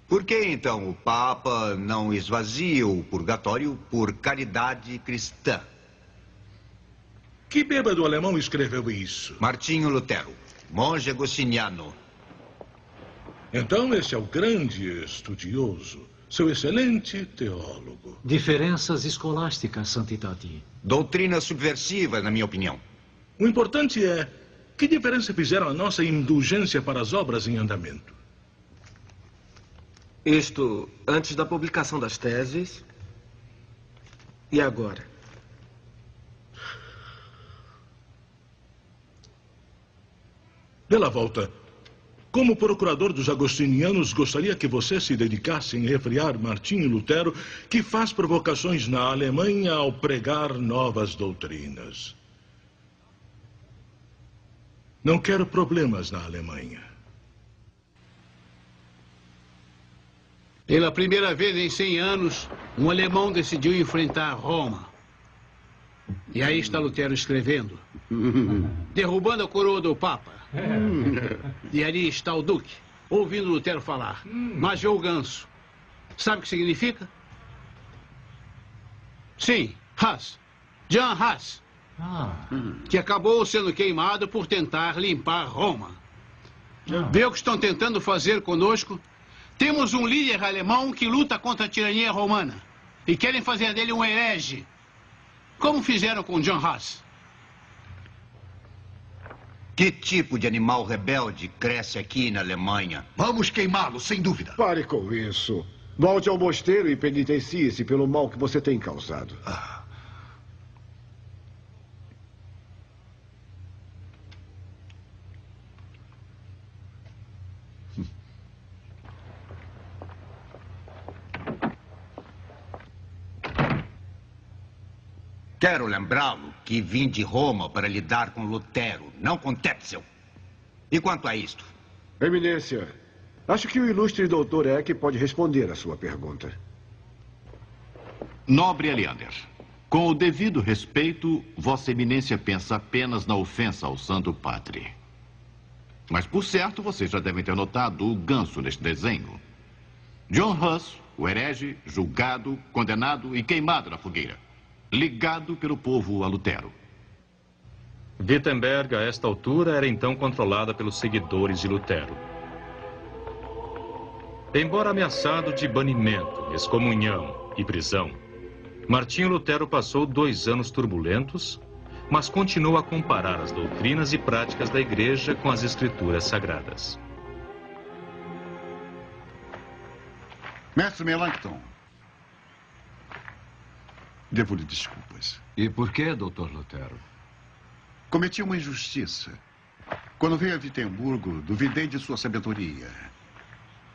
Por que, então, o Papa não esvazia o purgatório por caridade cristã? Que bêbado alemão escreveu isso? Martinho Lutero, monge agostiniano. Então esse é o grande estudioso, seu excelente teólogo. Diferenças escolásticas, Santidade. Doutrina subversiva, na minha opinião. O importante é que diferença fizeram a nossa indulgência para as obras em andamento. Isto antes da publicação das teses e agora. Pela volta, como procurador dos agostinianos, gostaria que você se dedicasse em refriar Martinho Lutero, que faz provocações na Alemanha ao pregar novas doutrinas. Não quero problemas na Alemanha. Pela primeira vez em 100 anos, um alemão decidiu enfrentar Roma. E aí está Lutero escrevendo, derrubando a coroa do Papa. E ali está o Duque, ouvindo Lutero falar. Major Ganso. Sabe o que significa? Sim, Hus. John Hus. Que acabou sendo queimado por tentar limpar Roma. Vê o que estão tentando fazer conosco? Temos um líder alemão que luta contra a tirania romana. E querem fazer dele um herege. Como fizeram com John Hus. Que tipo de animal rebelde cresce aqui na Alemanha? Vamos queimá-lo, sem dúvida. Pare com isso. Volte ao mosteiro e penitencie-se pelo mal que você tem causado. Quero lembrá-lo que vim de Roma para lidar com Lutero, não com Tetzel. E quanto a isto? Eminência, acho que o ilustre doutor Eck pode responder a sua pergunta. Nobre Eliander, com o devido respeito, Vossa Eminência pensa apenas na ofensa ao Santo Padre. Mas, por certo, vocês já devem ter notado o ganso neste desenho. John Hus, o herege, julgado, condenado e queimado na fogueira. Ligado pelo povo a Lutero. Wittenberg, a esta altura, era então controlada pelos seguidores de Lutero. Embora ameaçado de banimento, excomunhão e prisão, Martinho Lutero passou 2 anos turbulentos, mas continuou a comparar as doutrinas e práticas da Igreja com as Escrituras Sagradas. Mestre Melanchthon, devo-lhe desculpas. E por que, doutor Lutero? Cometi uma injustiça. Quando veio a Vitemburgo, duvidei de sua sabedoria.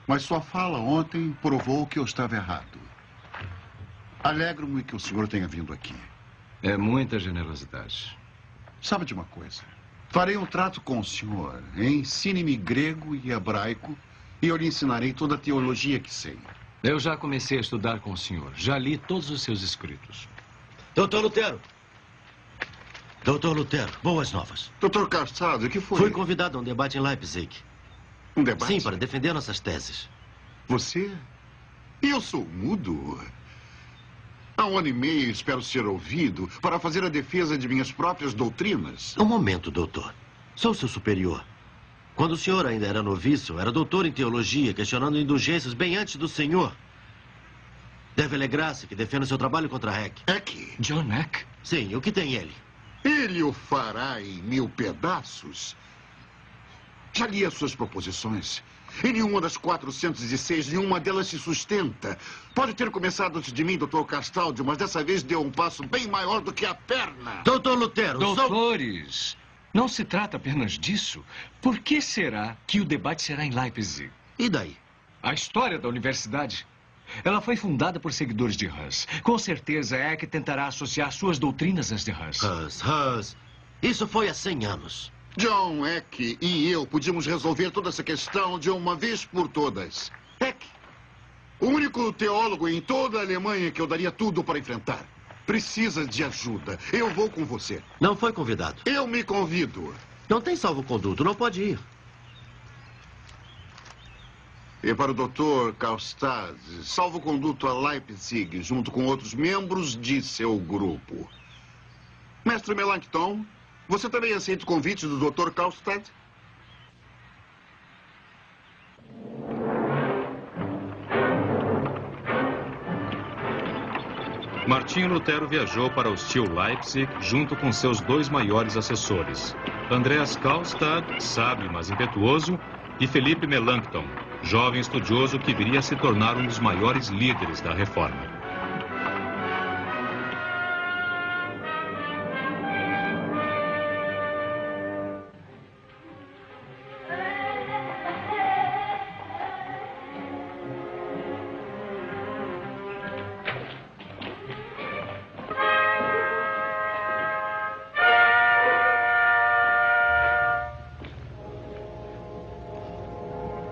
Mas sua fala ontem provou que eu estava errado. Alegro-me que o senhor tenha vindo aqui. É muita generosidade. Sabe de uma coisa? Farei um trato com o senhor. Ensine-me grego e hebraico e eu lhe ensinarei toda a teologia que sei. Eu já comecei a estudar com o senhor. Já li todos os seus escritos. Doutor Lutero. Doutor Lutero, boas novas. Doutor Castado, o que foi? Fui convidado a um debate em Leipzig. Um debate? Sim, para defender nossas teses. Você? Eu sou mudo. Há 1 ano e meio espero ser ouvido para fazer a defesa de minhas próprias doutrinas. Um momento, doutor. Sou seu superior. Quando o senhor ainda era noviço, era doutor em teologia, questionando indulgências bem antes do senhor. Deve alegrar-se que defenda seu trabalho contra Eck. Eck? John Eck? Sim, o que tem ele? Ele o fará em 1000 pedaços. Já li as suas proposições. Em nenhuma das 406, nenhuma delas se sustenta. Pode ter começado antes de mim, doutor Castaldi, mas dessa vez deu um passo bem maior do que a perna. Doutor Lutero, doutores, não se trata apenas disso. Por que será que o debate será em Leipzig? E daí? A história da universidade. Ela foi fundada por seguidores de Hus. Com certeza é que tentará associar suas doutrinas às de Hus. Hus. Isso foi há 100 anos. John Eck e eu podíamos resolver toda essa questão de uma vez por todas. Eck, o único teólogo em toda a Alemanha que eu daria tudo para enfrentar, precisa de ajuda. Eu vou com você. Não foi convidado. Eu me convido. Não tem salvo-conduto, não pode ir. E para o Dr. Karlstad, salvo-conduto a Leipzig, junto com outros membros de seu grupo. Mestre Melanchthon, você também aceita o convite do Dr. Karlstad? Martinho Lutero viajou para o Still Leipzig junto com seus 2 maiores assessores, Andreas Karlstad, sábio mas impetuoso, e Felipe Melanchthon, jovem estudioso que viria a se tornar um dos maiores líderes da reforma.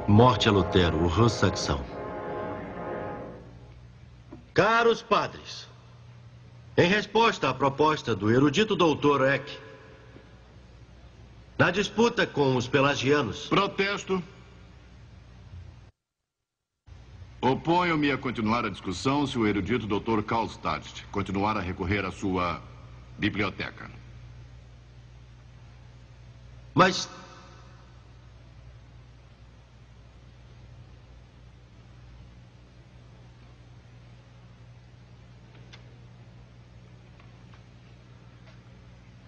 Morte a Lutero, o Hans Saxão. Caros padres, em resposta à proposta do erudito doutor Eck, na disputa com os pelagianos... Protesto. Oponho-me a continuar a discussão se o erudito doutor Karlstad continuar a recorrer à sua biblioteca. Mas...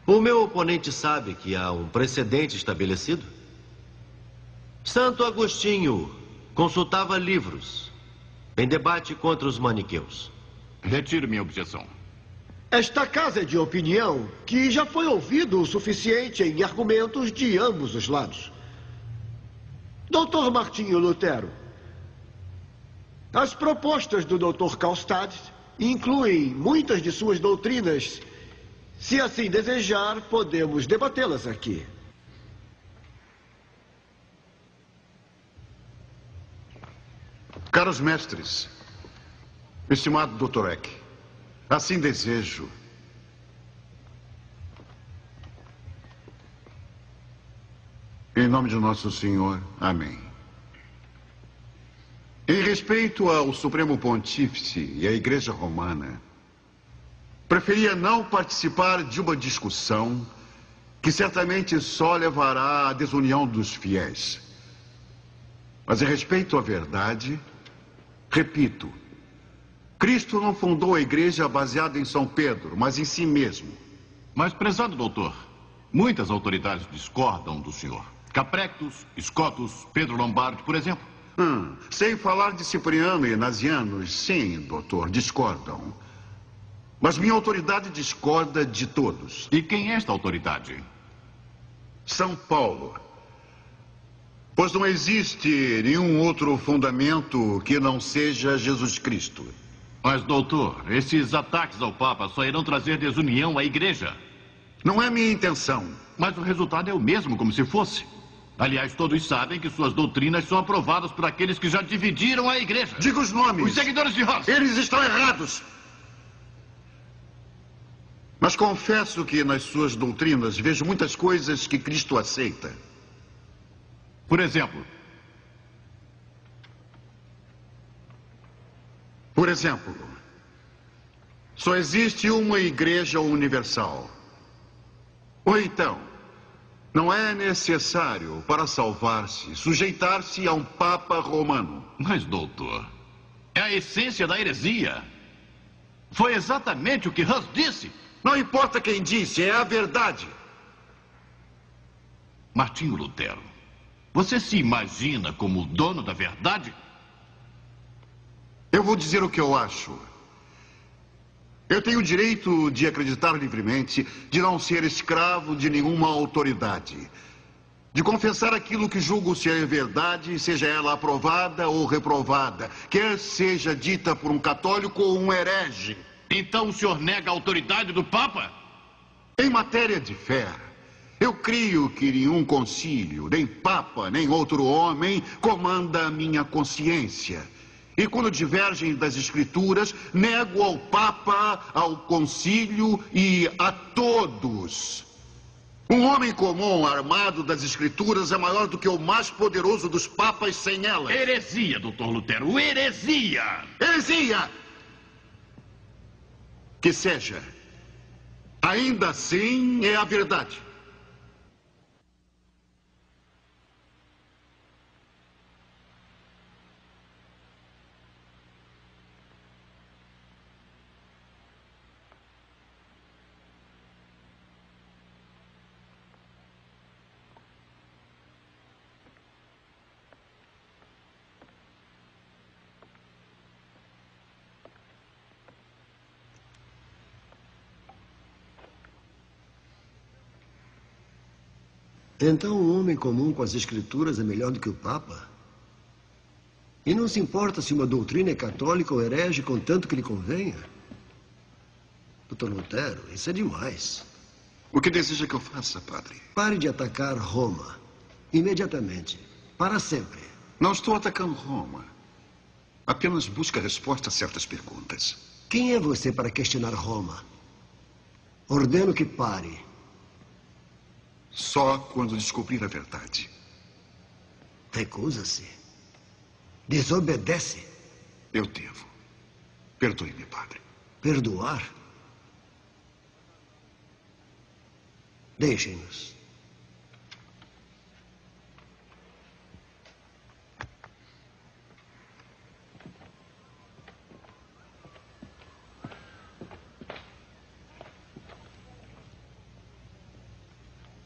o meu oponente sabe que há um precedente estabelecido? Santo Agostinho consultava livros em debate contra os maniqueus. Retiro minha objeção. Esta casa é de opinião que já foi ouvido o suficiente em argumentos de ambos os lados. Dr. Martinho Lutero, as propostas do Dr. Karlstad incluem muitas de suas doutrinas. Se assim desejar, podemos debatê-las aqui. Caros mestres, estimado Dr. Eck, assim desejo. Em nome de Nosso Senhor, amém. Em respeito ao Supremo Pontífice e à Igreja Romana, preferia não participar de uma discussão que certamente só levará à desunião dos fiéis. Mas em respeito à verdade, repito, Cristo não fundou a igreja baseada em São Pedro, mas em si mesmo. Mas, prezado doutor, muitas autoridades discordam do senhor. Caprectus, Scotus, Pedro Lombardi, por exemplo. Sem falar de Cipriano e Nazianos, sim, doutor, discordam. Mas minha autoridade discorda de todos. E quem é esta autoridade? São Paulo. Pois não existe nenhum outro fundamento que não seja Jesus Cristo. Mas, doutor, esses ataques ao Papa só irão trazer desunião à igreja. Não é minha intenção. Mas o resultado é o mesmo, como se fosse. Aliás, todos sabem que suas doutrinas são aprovadas por aqueles que já dividiram a igreja. Diga os nomes. Os seguidores de Hans. Eles estão errados. Mas confesso que nas suas doutrinas vejo muitas coisas que Cristo aceita. Por exemplo? Por exemplo, só existe uma igreja universal. Ou então, não é necessário, para salvar-se, sujeitar-se a um Papa romano. Mas, doutor, é a essência da heresia. Foi exatamente o que Hans disse. Não importa quem disse, é a verdade. Martinho Lutero, você se imagina como o dono da verdade? Eu vou dizer o que eu acho. Eu tenho o direito de acreditar livremente, de não ser escravo de nenhuma autoridade. De confessar aquilo que julgo ser verdade, seja ela aprovada ou reprovada, quer seja dita por um católico ou um herege. Então o senhor nega a autoridade do Papa? Em matéria de fé, Eu creio que nenhum concílio, nem papa, nem outro homem, comanda a minha consciência. E quando divergem das escrituras, nego ao papa, ao concílio e a todos. Um homem comum, armado das escrituras, é maior do que o mais poderoso dos papas sem elas. Heresia, doutor Lutero, heresia! Heresia! Que seja. Ainda assim é a verdade. Então um homem comum com as escrituras é melhor do que o Papa? E não se importa se uma doutrina é católica ou herege, contanto que lhe convenha? Doutor Lutero, isso é demais. O que deseja que eu faça, padre? Pare de atacar Roma. Imediatamente. Para sempre. Não estou atacando Roma. Apenas busco a resposta a certas perguntas. Quem é você para questionar Roma? Ordeno que pare. Só quando descobrir a verdade. Recusa-se. Desobedece. Eu devo. Perdoe-me, padre. Perdoar? Deixem-nos.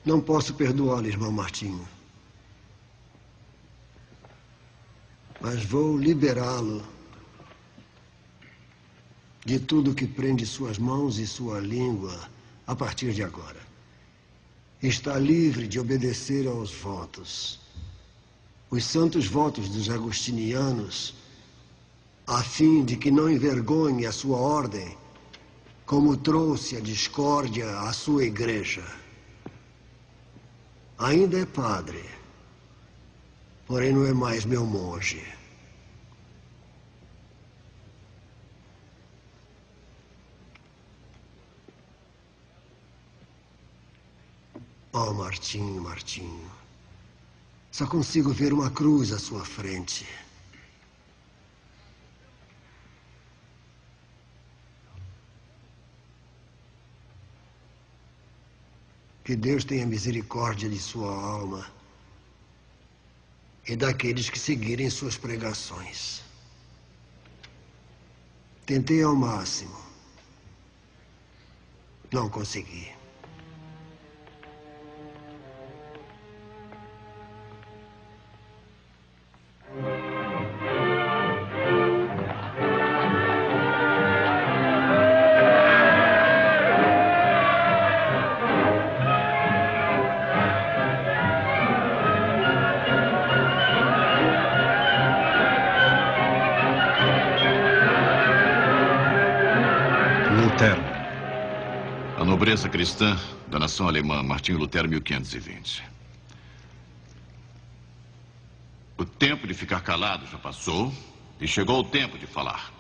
Não posso perdoá-lo, irmão Martinho. Mas vou liberá-lo de tudo que prende suas mãos e sua língua a partir de agora. Está livre de obedecer aos votos. Os santos votos dos agostinianos, a fim de que não envergonhe a sua ordem, como trouxe a discórdia à sua igreja. Ainda é padre, porém não é mais meu monge. Oh, Martinho, Martinho. Só consigo ver uma cruz à sua frente. Que Deus tenha misericórdia de sua alma e daqueles que seguirem suas pregações. Tentei ao máximo. Não consegui. A nobreza cristã da nação alemã, Martinho Lutero, 1520. O tempo de ficar calado já passou e chegou o tempo de falar.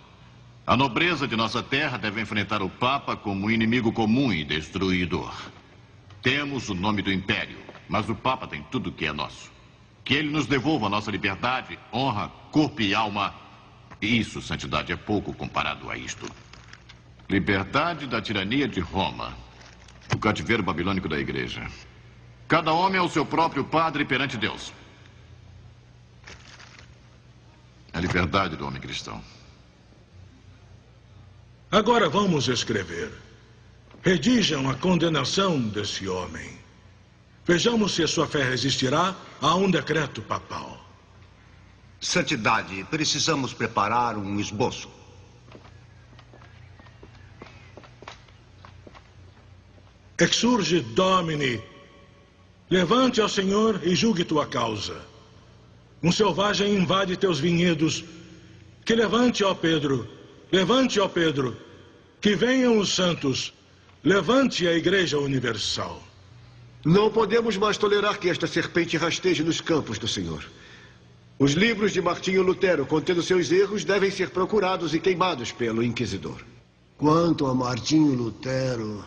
A nobreza de nossa terra deve enfrentar o Papa como um inimigo comum e destruidor. Temos o nome do Império, mas o Papa tem tudo que é nosso. Que ele nos devolva a nossa liberdade, honra, corpo e alma. E isso, santidade, é pouco comparado a isto. Liberdade da tirania de Roma. O cativeiro babilônico da igreja. Cada homem é o seu próprio padre perante Deus. A liberdade do homem cristão. Agora vamos escrever. Redijam a condenação desse homem. Vejamos se a sua fé resistirá a um decreto papal. Santidade, precisamos preparar um esboço. Exurge Domini. Levante ao Senhor e julgue tua causa. Um selvagem invade teus vinhedos. Que levante, ó Pedro. Levante, ó Pedro. Que venham os santos. Levante a Igreja Universal. Não podemos mais tolerar que esta serpente rasteje nos campos do Senhor. Os livros de Martinho Lutero, contendo seus erros, devem ser procurados e queimados pelo inquisidor. Quanto a Martinho Lutero,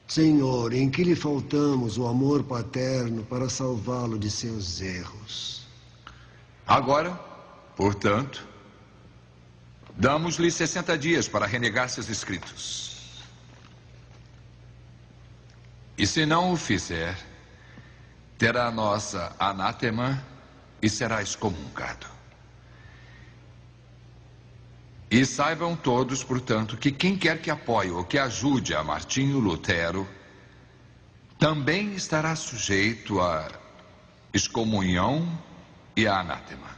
Senhor, em que lhe faltamos o amor paterno para salvá-lo de seus erros? Agora, portanto, damos-lhe 60 dias para renegar seus escritos. E se não o fizer, terá a nossa anátema e será excomungado. E saibam todos, portanto, que quem quer que apoie ou que ajude a Martinho Lutero também estará sujeito a excomunhão e a anátema.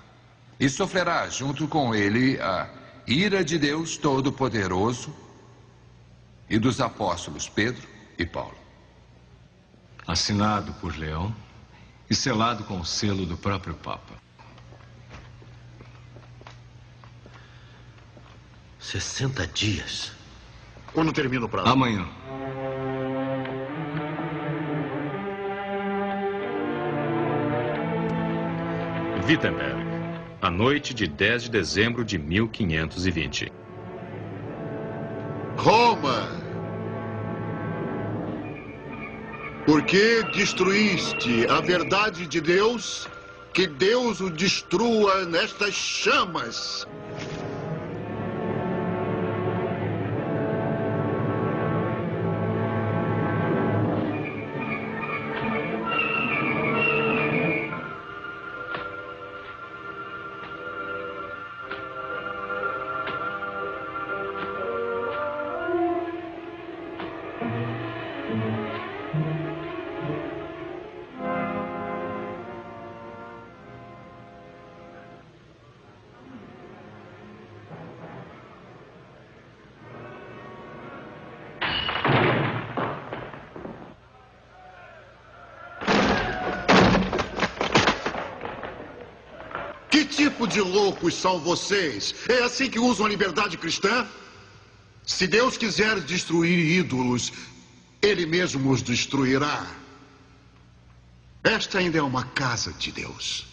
E sofrerá junto com ele a ira de Deus Todo-Poderoso e dos apóstolos Pedro e Paulo. Assinado por Leão e selado com o selo do próprio Papa. 60 dias. Quando termina o prazo? Amanhã. Wittenberg, a noite de 10 de dezembro de 1520. Roma! Por que destruíste a verdade de Deus? Que Deus o destrua nestas chamas. Que tipo de loucos são vocês? É assim que usam a liberdade cristã? Se Deus quiser destruir ídolos, Ele mesmo os destruirá. Esta ainda é uma casa de Deus.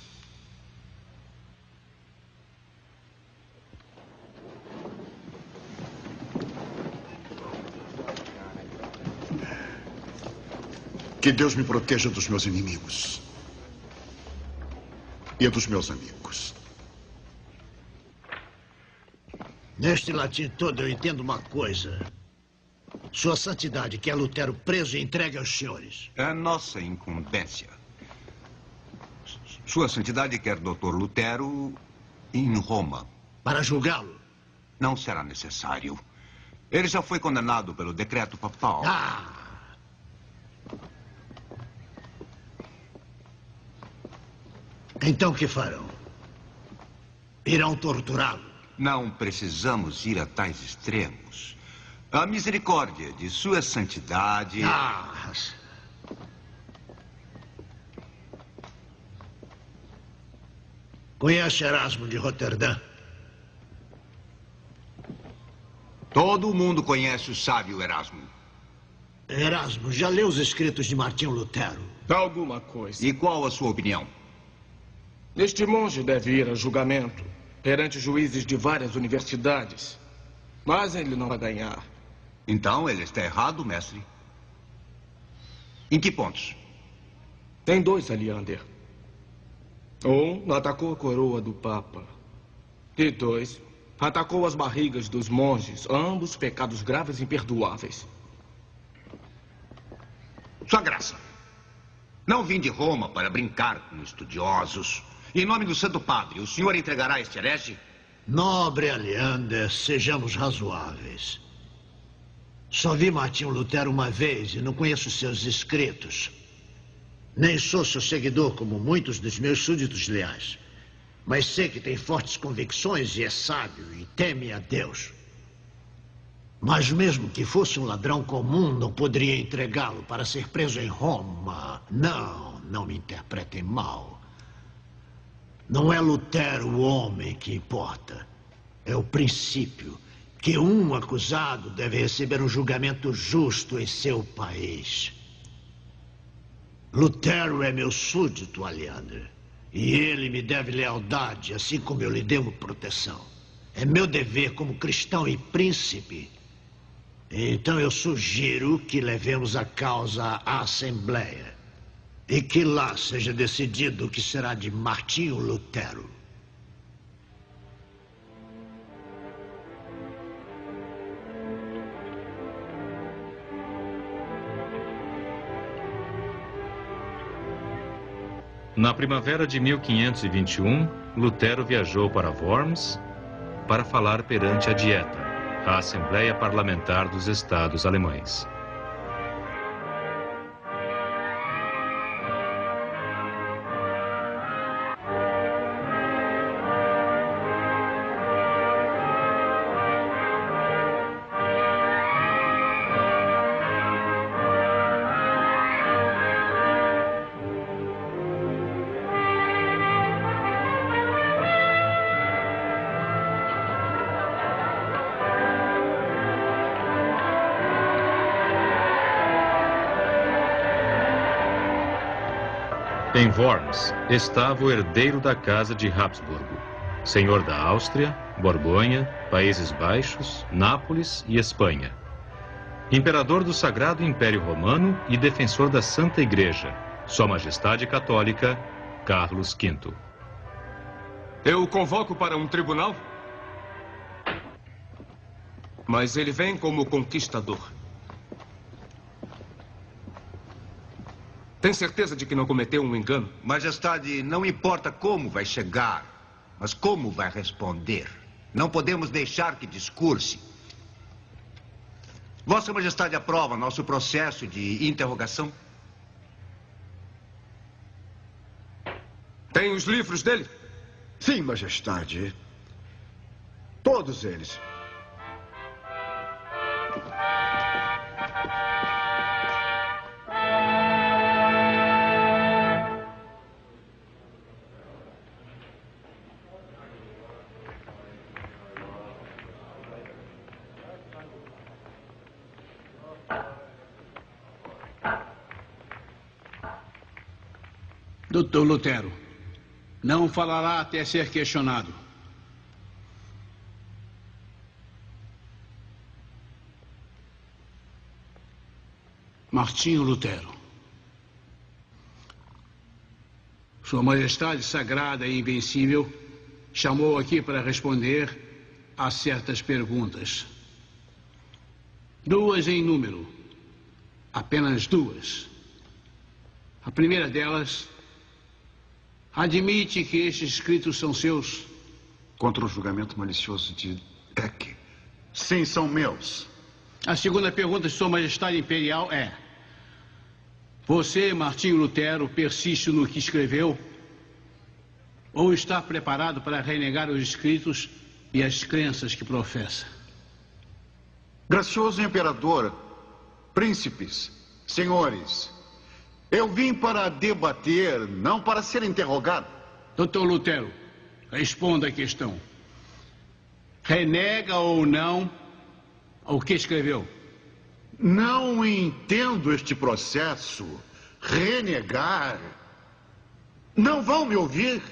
Que Deus me proteja dos meus inimigos. E dos meus amigos. Neste latim todo eu entendo uma coisa. Sua Santidade quer Lutero preso e entregue aos senhores. É nossa incumbência. Sua Santidade quer Dr. Lutero em Roma. Para julgá-lo? Não será necessário. Ele já foi condenado pelo decreto papal. Então o que farão? Irão torturá-lo? Não precisamos ir a tais extremos. A misericórdia de Sua Santidade... Conhece Erasmo de Roterdã? Todo mundo conhece o sábio Erasmo. Erasmo, já leu os escritos de Martinho Lutero? Alguma coisa. E qual a sua opinião? Este monge deve ir a julgamento perante juízes de várias universidades. Mas ele não vai ganhar. Então ele está errado, mestre? Em que pontos? Tem dois, Aliander. Um atacou a coroa do Papa. E dois, atacou as barrigas dos monges, ambos pecados graves e imperdoáveis. Sua Graça, não vim de Roma para brincar com estudiosos. Em nome do Santo Padre, o senhor entregará este herege? Nobre Aliander, sejamos razoáveis. Só vi Martinho Lutero uma vez e não conheço seus escritos. Nem sou seu seguidor como muitos dos meus súditos leais. Mas sei que tem fortes convicções e é sábio e teme a Deus. Mas mesmo que fosse um ladrão comum, não poderia entregá-lo para ser preso em Roma. Não me interpretem mal. Não é Lutero o homem que importa. É o princípio que um acusado deve receber um julgamento justo em seu país. Lutero é meu súdito, Aleander. E ele me deve lealdade, assim como eu lhe devo proteção. É meu dever como cristão e príncipe. Então eu sugiro que levemos a causa à Assembleia. E que lá seja decidido o que será de Martinho Lutero. Na primavera de 1521, Lutero viajou para Worms para falar perante a Dieta, a Assembleia Parlamentar dos Estados Alemães. Em Worms estava o herdeiro da casa de Habsburgo, senhor da Áustria, Borgonha, Países Baixos, Nápoles e Espanha. Imperador do Sagrado Império Romano e defensor da Santa Igreja, Sua Majestade Católica, Carlos V. Eu o convoco para um tribunal? Mas ele vem como conquistador. Tem certeza de que não cometeu um engano? Majestade, não importa como vai chegar, mas como vai responder. Não podemos deixar que discurse. Vossa Majestade aprova nosso processo de interrogação? Tem os livros dele? Sim, Majestade. Todos eles. Doutor Lutero, não falará até ser questionado. Martinho Lutero. Sua Majestade Sagrada e Invencível chamou aqui para responder a certas perguntas. 2 em número. Apenas 2. A primeira delas... Admite que estes escritos são seus? Contra o julgamento malicioso de Eck. Sim, são meus. A segunda pergunta de Sua Majestade Imperial é: você, Martinho Lutero, persiste no que escreveu? Ou está preparado para renegar os escritos e as crenças que professa? Gracioso imperador, príncipes, senhores, eu vim para debater, não para ser interrogado. Doutor Lutero, responda a questão. Renega ou não o que escreveu? Não entendo este processo. Renegar. Não vão me ouvir.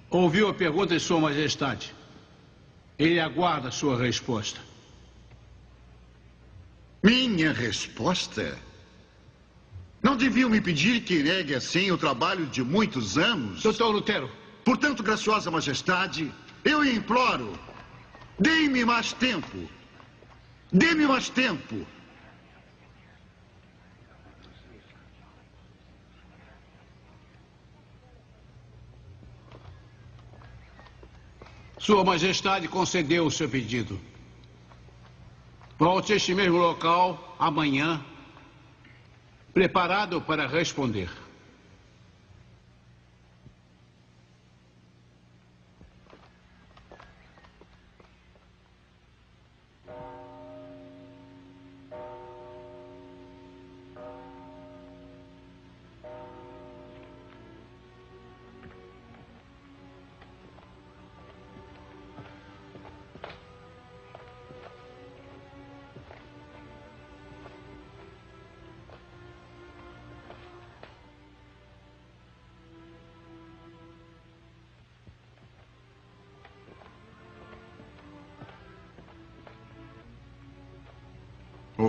Ouviu a pergunta de Sua Majestade. Ele aguarda a sua resposta. Minha resposta? Não deviam me pedir que negue assim o trabalho de muitos anos? Doutor Lutero. Portanto, graciosa majestade, eu imploro, dê-me mais tempo. Dê-me mais tempo. Sua Majestade concedeu o seu pedido. Volte a este mesmo local amanhã, preparado para responder.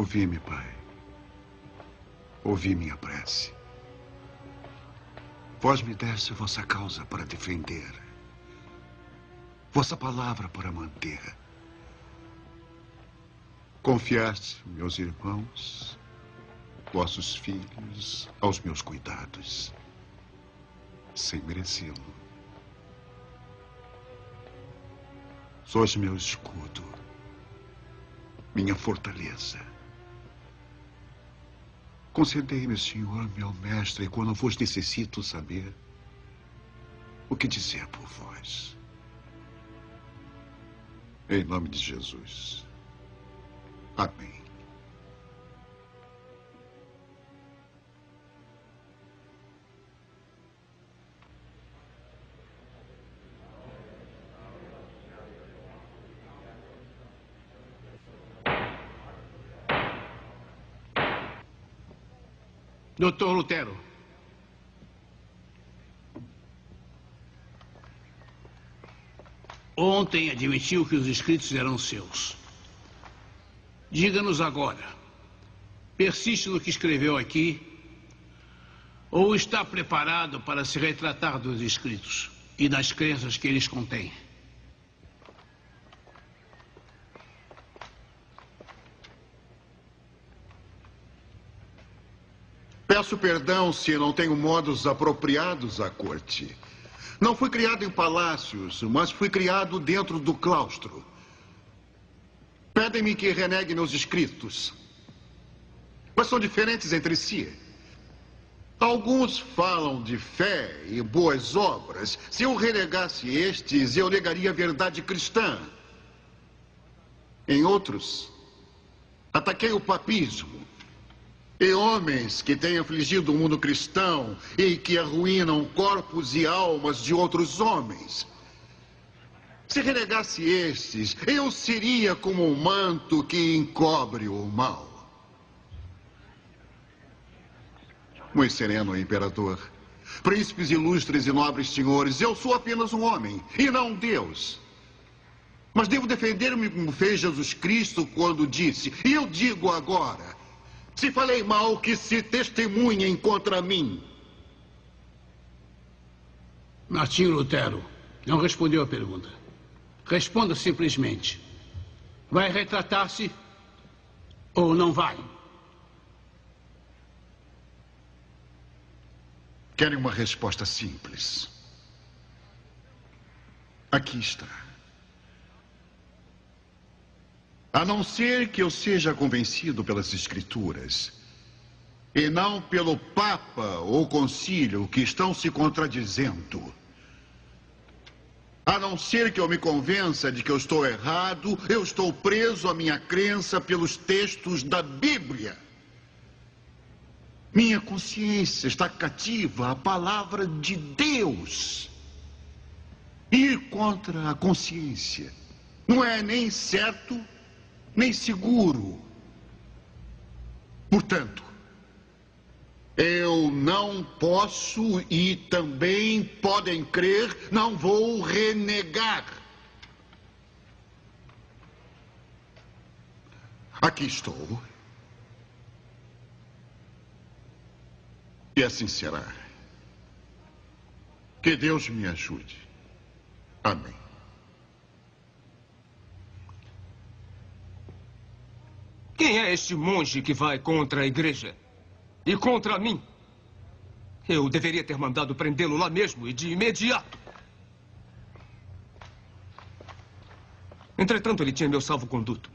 Ouvi-me, Pai. Ouvi minha prece. Vós me deste vossa causa para defender, vossa palavra para manter. Confiaste, meus irmãos, vossos filhos, aos meus cuidados, sem merecê-lo. Sois meu escudo, minha fortaleza. Concedei-me, Senhor, meu mestre, quando vos necessito saber o que dizer por vós. Em nome de Jesus. Amém. Doutor Lutero. Ontem admitiu que os escritos eram seus. Diga-nos agora, persiste no que escreveu aqui ou está preparado para se retratar dos escritos e das crenças que eles contêm? Peço perdão se não tenho modos apropriados à corte. Não fui criado em palácios, mas fui criado dentro do claustro. Pedem-me que renegue meus escritos, mas são diferentes entre si. Alguns falam de fé e boas obras. Se eu renegasse estes, eu negaria a verdade cristã. Em outros, ataquei o papismo. E homens que têm afligido o mundo cristão e que arruinam corpos e almas de outros homens. Se renegasse estes, eu seria como um manto que encobre o mal. Muito sereno, imperador. Príncipes ilustres e nobres senhores, eu sou apenas um homem e não Deus. Mas devo defender-me como fez Jesus Cristo quando disse, e eu digo agora... Se falei mal, que se testemunhem contra mim. Martinho Lutero não respondeu à pergunta. Responda simplesmente. Vai retratar-se ou não vai? Querem uma resposta simples. Aqui está. A não ser que eu seja convencido pelas Escrituras, e não pelo Papa ou Concílio que estão se contradizendo. A não ser que eu me convença de que eu estou errado, eu estou preso à minha crença pelos textos da Bíblia. Minha consciência está cativa à palavra de Deus. Ir contra a consciência não é nem certo, nem seguro. Portanto, eu não posso e também podem crer, não vou renegar. Aqui estou. E assim será. Que Deus me ajude. Amém. Quem é este monge que vai contra a igreja? E contra mim? Eu deveria ter mandado prendê-lo lá mesmo e de imediato. Entretanto, ele tinha meu salvo-conduto.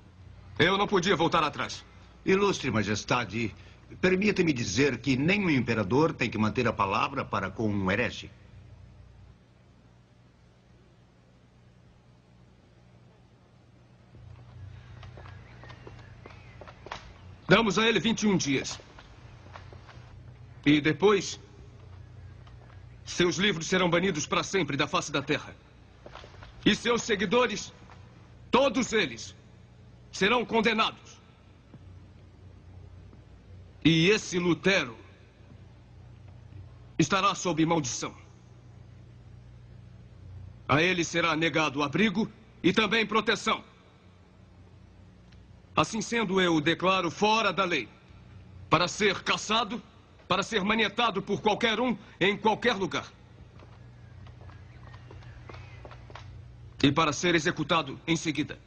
Eu não podia voltar atrás. Ilustre Majestade, permita-me dizer que nem o imperador tem que manter a palavra para com um herege. Damos a ele 21 dias. E depois, seus livros serão banidos para sempre da face da terra. E seus seguidores, todos eles, serão condenados. E esse Lutero estará sob maldição. A ele será negado abrigo e também proteção. Assim sendo, eu o declaro fora da lei. Para ser caçado, para ser manietado por qualquer um, em qualquer lugar. E para ser executado em seguida.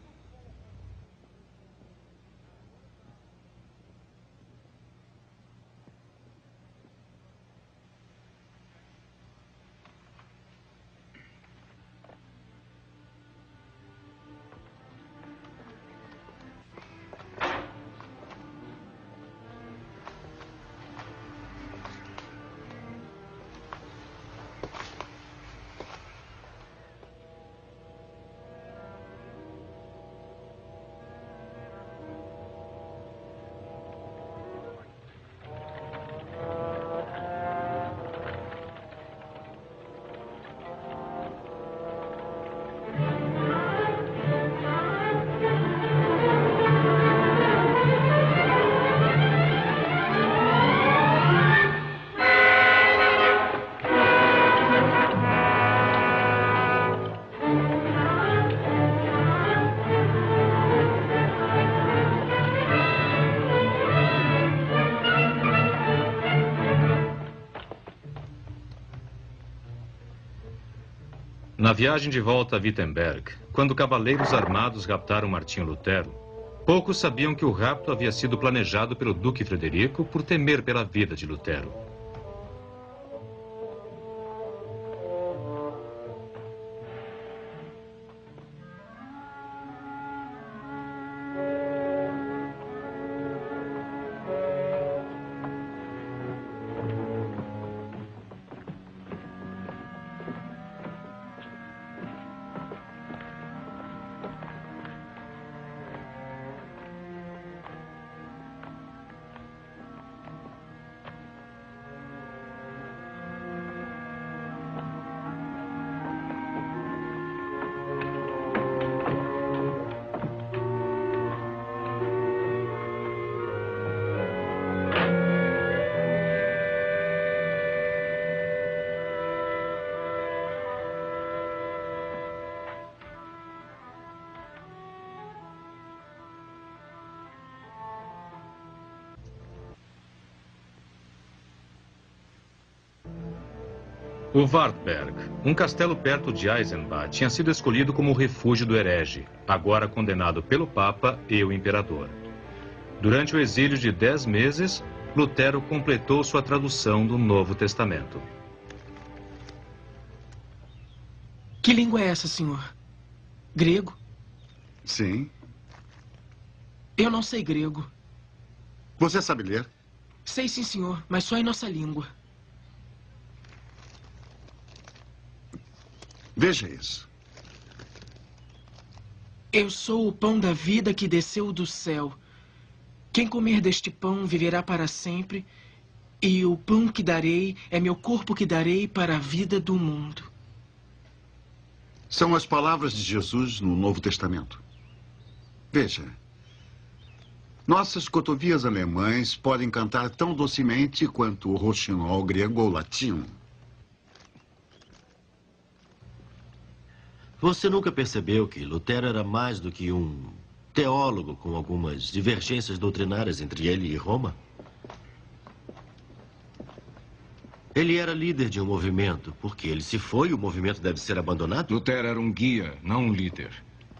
Na viagem de volta a Wittenberg, quando cavaleiros armados raptaram Martinho Lutero, poucos sabiam que o rapto havia sido planejado pelo Duque Frederico por temer pela vida de Lutero. O Wartberg, um castelo perto de Eisenbach, tinha sido escolhido como o refúgio do herege, agora condenado pelo Papa e o Imperador. Durante o exílio de 10 meses, Lutero completou sua tradução do Novo Testamento. Que língua é essa, senhor? Grego? Sim. Eu não sei grego. Você sabe ler? Sei sim, senhor, mas só em nossa língua. Veja isso. Eu sou o pão da vida que desceu do céu. Quem comer deste pão viverá para sempre, e o pão que darei é meu corpo que darei para a vida do mundo. São as palavras de Jesus no Novo Testamento. Veja. Nossas cotovias alemães podem cantar tão docemente quanto o roxinol grego ou latino. Você nunca percebeu que Lutero era mais do que um teólogo com algumas divergências doutrinárias entre ele e Roma? Ele era líder de um movimento. Porque ele se foi, o movimento deve ser abandonado? Lutero era um guia, não um líder.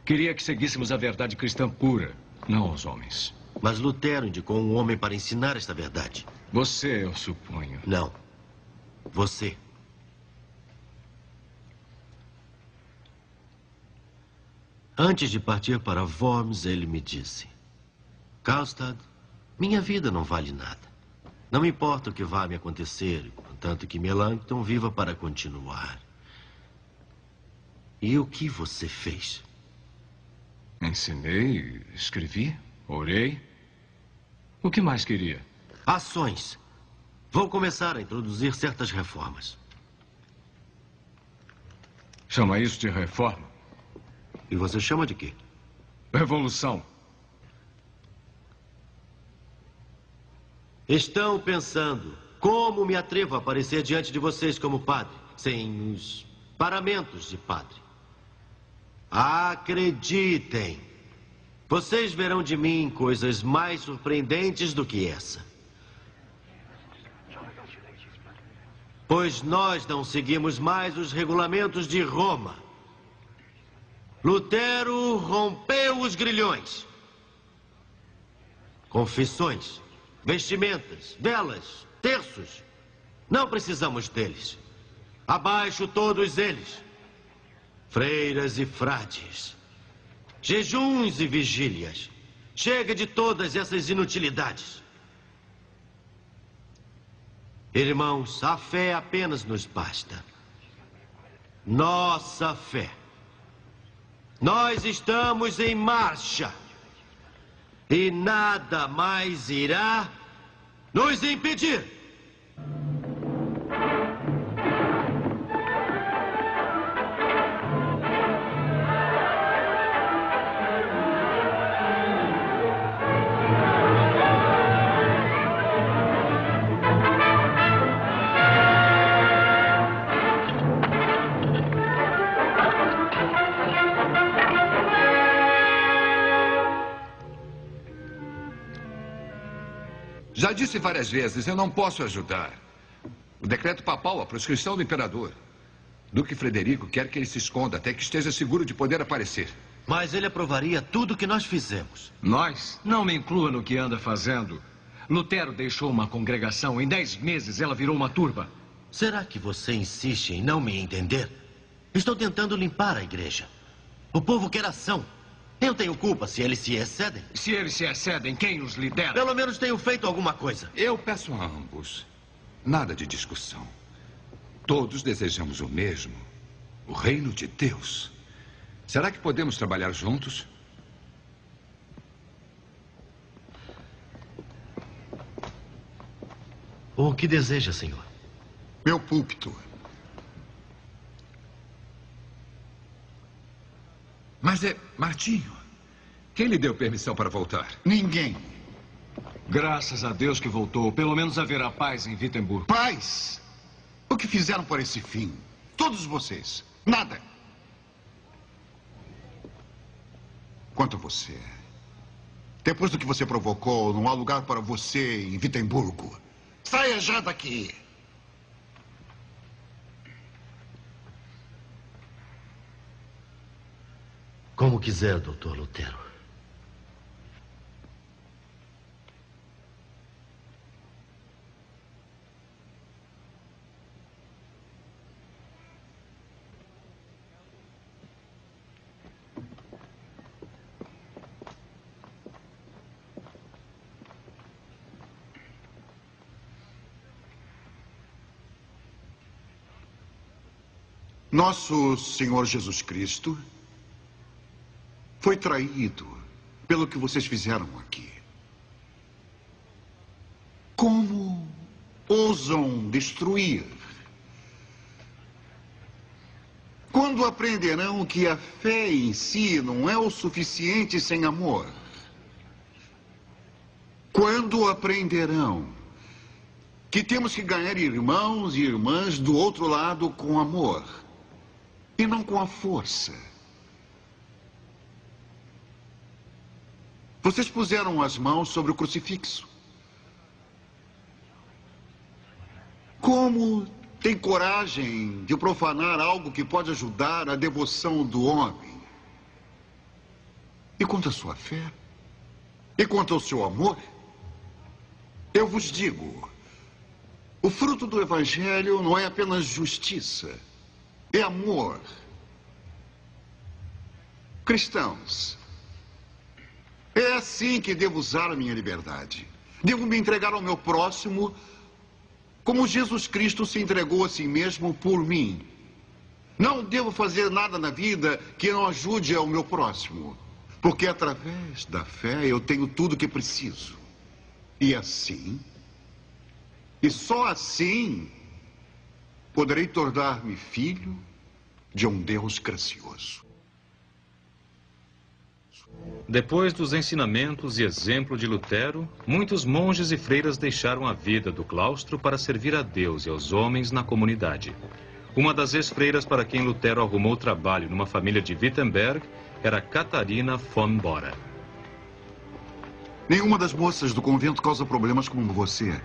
Queria que seguíssemos a verdade cristã pura, não os homens. Mas Lutero indicou um homem para ensinar esta verdade. Você, eu suponho. Não. Você. Antes de partir para Worms, ele me disse: Karlstad, minha vida não vale nada. Não importa o que vá me acontecer, contanto que Melanchthon viva para continuar. E o que você fez? Ensinei, escrevi, orei. O que mais queria? Ações. Vou começar a introduzir certas reformas. Chama isso de reforma? E você chama de quê? Revolução. Estão pensando como me atrevo a aparecer diante de vocês como padre, sem os paramentos de padre. Acreditem. Vocês verão de mim coisas mais surpreendentes do que essa. Pois nós não seguimos mais os regulamentos de Roma. Lutero rompeu os grilhões. Confissões, vestimentas, velas, terços. Não precisamos deles. Abaixo todos eles. Freiras e frades. Jejuns e vigílias. Chega de todas essas inutilidades. Irmãos, a fé apenas nos basta. Nossa fé. Nós estamos em marcha. E nada mais irá nos impedir. Já disse várias vezes, eu não posso ajudar. O decreto papal, a proscrição do imperador. Duque Frederico quer que ele se esconda até que esteja seguro de poder aparecer. Mas ele aprovaria tudo o que nós fizemos. Nós? Não me inclua no que anda fazendo. Lutero deixou uma congregação, em 10 meses ela virou uma turba. Será que você insiste em não me entender? Estou tentando limpar a igreja. O povo quer ação. Eu tenho culpa se eles se excedem. Se eles se excedem, quem os lidera? Pelo menos tenho feito alguma coisa. Eu peço a ambos, nada de discussão. Todos desejamos o mesmo, o reino de Deus. Será que podemos trabalhar juntos? O que deseja, senhor? Meu púlpito. Mas Martinho, quem lhe deu permissão para voltar? Ninguém. Graças a Deus que voltou. Pelo menos haverá paz em Wittenberg. Paz? O que fizeram por esse fim? Todos vocês. Nada. Quanto a você. Depois do que você provocou, não há lugar para você em Wittenberg. Saia já daqui. Como quiser, Dr. Lutero. Nosso Senhor Jesus Cristo foi traído pelo que vocês fizeram aqui. Como ousam destruir? Quando aprenderão que a fé em si não é o suficiente sem amor? Quando aprenderão que temos que ganhar irmãos e irmãs do outro lado com amor e não com a força? Vocês puseram as mãos sobre o crucifixo. Como tem coragem de profanar algo que pode ajudar a devoção do homem? E quanto à sua fé? E quanto ao seu amor? Eu vos digo, o fruto do Evangelho não é apenas justiça, é amor. Cristãos, é assim que devo usar a minha liberdade. Devo me entregar ao meu próximo como Jesus Cristo se entregou a si mesmo por mim. Não devo fazer nada na vida que não ajude ao meu próximo, porque através da fé eu tenho tudo o que preciso. E assim, e só assim, poderei tornar-me filho de um Deus gracioso. Depois dos ensinamentos e exemplo de Lutero, muitos monges e freiras deixaram a vida do claustro para servir a Deus e aos homens na comunidade. Uma das ex-freiras para quem Lutero arrumou trabalho numa família de Wittenberg era Catarina von Bora. Nenhuma das moças do convento causa problemas como você.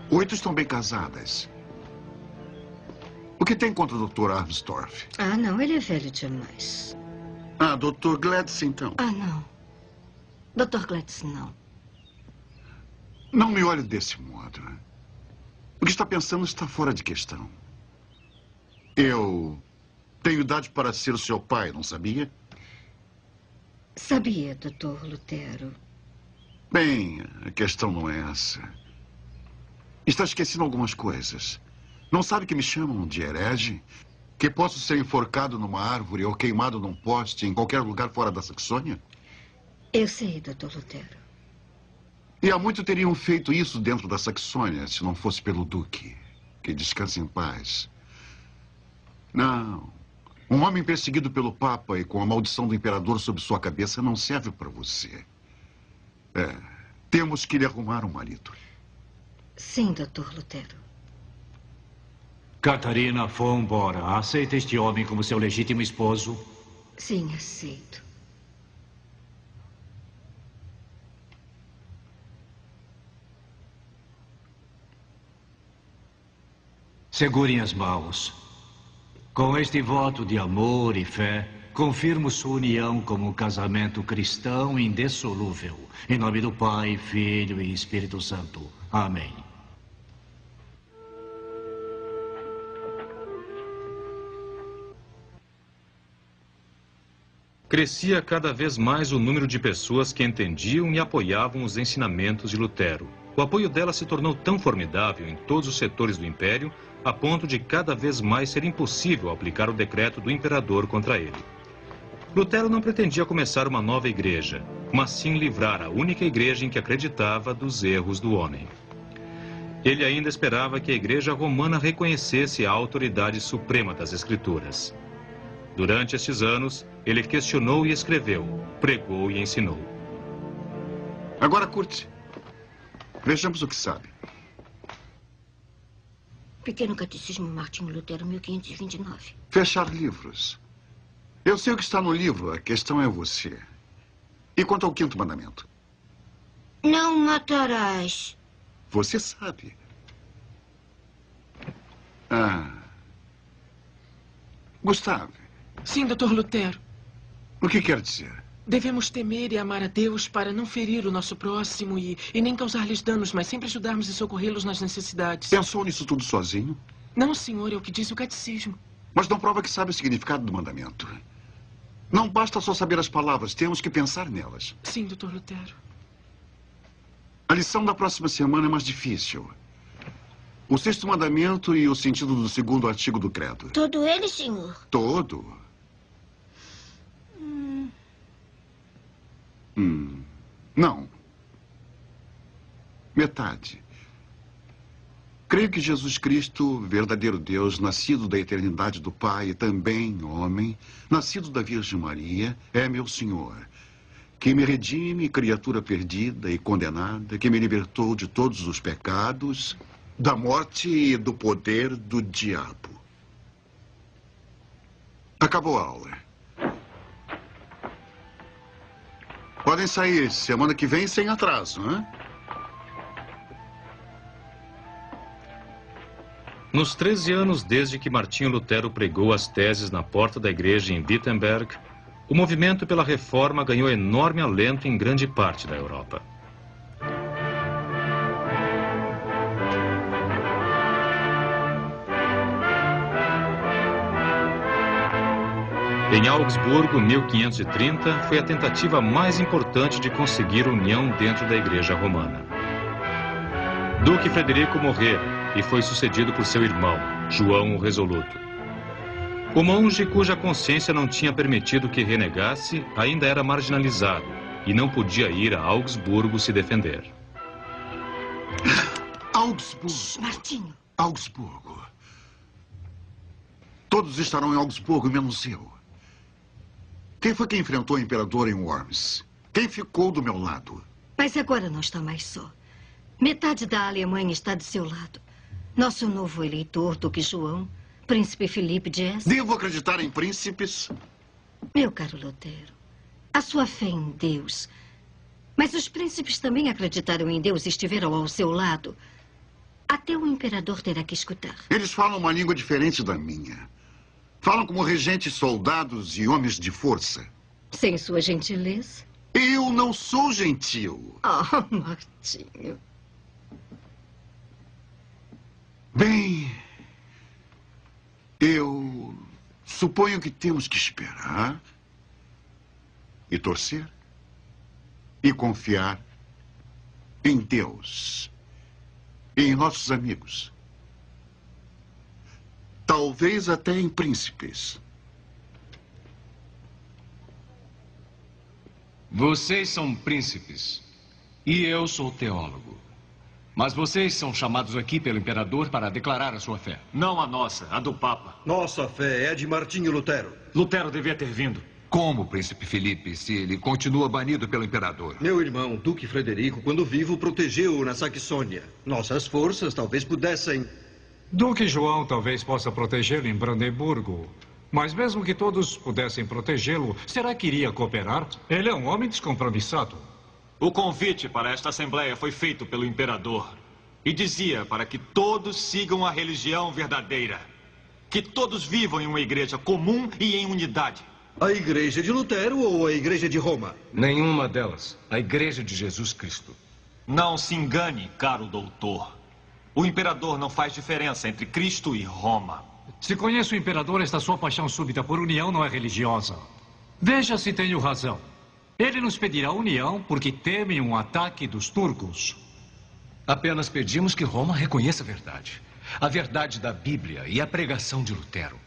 8 estão bem casadas. O que tem contra o Dr. Armstorff? Ah, não. Ele é velho demais. Ah, Dr. Gladys, então. Ah, não. Dr. Gladys, não. Não me olhe desse modo. O que está pensando está fora de questão. Eu tenho idade para ser o seu pai, não sabia? Sabia, Dr. Lutero. Bem, a questão não é essa. Está esquecendo algumas coisas. Não sabe que me chamam de herege? Que posso ser enforcado numa árvore ou queimado num poste em qualquer lugar fora da Saxônia? Eu sei, Dr. Lutero. E há muito teriam feito isso dentro da Saxônia, se não fosse pelo Duque. Que descanse em paz. Não. Um homem perseguido pelo Papa e com a maldição do imperador sobre sua cabeça não serve para você. Temos que lhe arrumar um marido. Sim, Dr. Lutero. Catarina von Bora, aceita este homem como seu legítimo esposo? Sim, aceito. Segurem as mãos. Com este voto de amor e fé, confirmo sua união como um casamento cristão indissolúvel. Em nome do Pai, Filho e Espírito Santo. Amém. Crescia cada vez mais o número de pessoas que entendiam e apoiavam os ensinamentos de Lutero. O apoio dela se tornou tão formidável em todos os setores do Império, a ponto de cada vez mais ser impossível aplicar o decreto do imperador contra ele. Lutero não pretendia começar uma nova igreja, mas sim livrar a única igreja em que acreditava dos erros do homem. Ele ainda esperava que a Igreja Romana reconhecesse a autoridade suprema das Escrituras. Durante estes anos, ele questionou e escreveu, pregou e ensinou. Agora curte. Vejamos o que sabe. Pequeno Catecismo Martinho Lutero, 1529. Fechar livros. Eu sei o que está no livro, a questão é você. E quanto ao 5º mandamento? Não matarás. Você sabe. Gustavo. Sim, Dr. Lutero. O que quer dizer? Devemos temer e amar a Deus para não ferir o nosso próximo e nem causar-lhes danos, mas sempre ajudarmos e socorrê-los nas necessidades. Pensou nisso tudo sozinho? Não, senhor, é o que diz o catecismo. Mas não prova que sabe o significado do mandamento. Não basta só saber as palavras, temos que pensar nelas. Sim, Dr. Lutero. A lição da próxima semana é mais difícil. O 6º mandamento e o sentido do 2º artigo do credo. Todo ele, senhor? Todo. Não. Metade. Creio que Jesus Cristo, verdadeiro Deus, nascido da eternidade do Pai, também homem, nascido da Virgem Maria, é meu Senhor, que me redime, criatura perdida e condenada, que me libertou de todos os pecados, da morte e do poder do diabo. Acabou a aula. Podem sair semana que vem sem atraso, né? Nos 13 anos desde que Martinho Lutero pregou as teses na porta da igreja em Wittenberg, o movimento pela reforma ganhou enorme alento em grande parte da Europa. Em Augsburgo, 1530, foi a tentativa mais importante de conseguir união dentro da Igreja Romana. Duque Frederico morreu e foi sucedido por seu irmão, João o Resoluto. O monge cuja consciência não tinha permitido que renegasse ainda era marginalizado e não podia ir a Augsburgo se defender. Augsburgo. Martinho. Augsburgo. Todos estarão em Augsburgo, menos eu. Quem foi que enfrentou o imperador em Worms? Quem ficou do meu lado? Mas agora não está mais só. Metade da Alemanha está do seu lado. Nosso novo eleitor, Duque João, Príncipe Felipe de Hesse. Devo acreditar em príncipes? Meu caro Lutero, a sua fé em Deus Mas os príncipes também acreditaram em Deus e estiveram ao seu lado. Até o imperador terá que escutar. Eles falam uma língua diferente da minha. Falam como regentes, soldados e homens de força. Sem sua gentileza? Eu não sou gentil. Ah, Martinho. Bem, eu suponho que temos que esperar e torcer e confiar em Deus e em nossos amigos. Talvez até em príncipes. Vocês são príncipes e eu sou teólogo. Mas vocês são chamados aqui pelo imperador para declarar a sua fé. Não a nossa, a do Papa. Nossa fé é de Martinho Lutero. Lutero devia ter vindo. Como, príncipe Felipe, se ele continua banido pelo imperador? Meu irmão, Duque Frederico, quando vivo, protegeu-o na Saxônia. Nossas forças talvez pudessem... Duque João talvez possa protegê-lo em Brandemburgo. Mas mesmo que todos pudessem protegê-lo, será que iria cooperar? Ele é um homem descompromissado. O convite para esta assembleia foi feito pelo imperador. E dizia para que todos sigam a religião verdadeira. Que todos vivam em uma igreja comum e em unidade. A igreja de Lutero ou a igreja de Roma? Nenhuma delas. A igreja de Jesus Cristo. Não se engane, caro doutor. O imperador não faz diferença entre Cristo e Roma. Se conheço o imperador, esta sua paixão súbita por união não é religiosa. Veja se tenho razão. Ele nos pedirá união porque temem um ataque dos turcos. Apenas pedimos que Roma reconheça a verdade da Bíblia e a pregação de Lutero.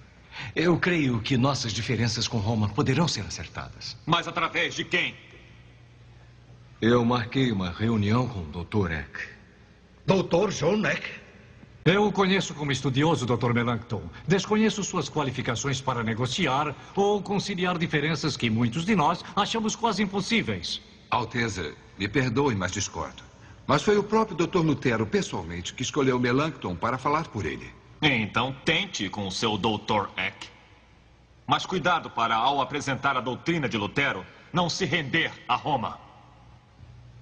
Eu creio que nossas diferenças com Roma poderão ser acertadas. Mas através de quem? Eu marquei uma reunião com o Dr. Eck. Dr. John Eck? Eu o conheço como estudioso, Dr. Melanchthon. Desconheço suas qualificações para negociar ou conciliar diferenças que muitos de nós achamos quase impossíveis. Alteza, me perdoe, mas discordo. Mas foi o próprio Dr. Lutero, pessoalmente, que escolheu Melanchthon para falar por ele. Então tente com o seu Dr. Eck. Mas cuidado para, ao apresentar a doutrina de Lutero, não se render a Roma.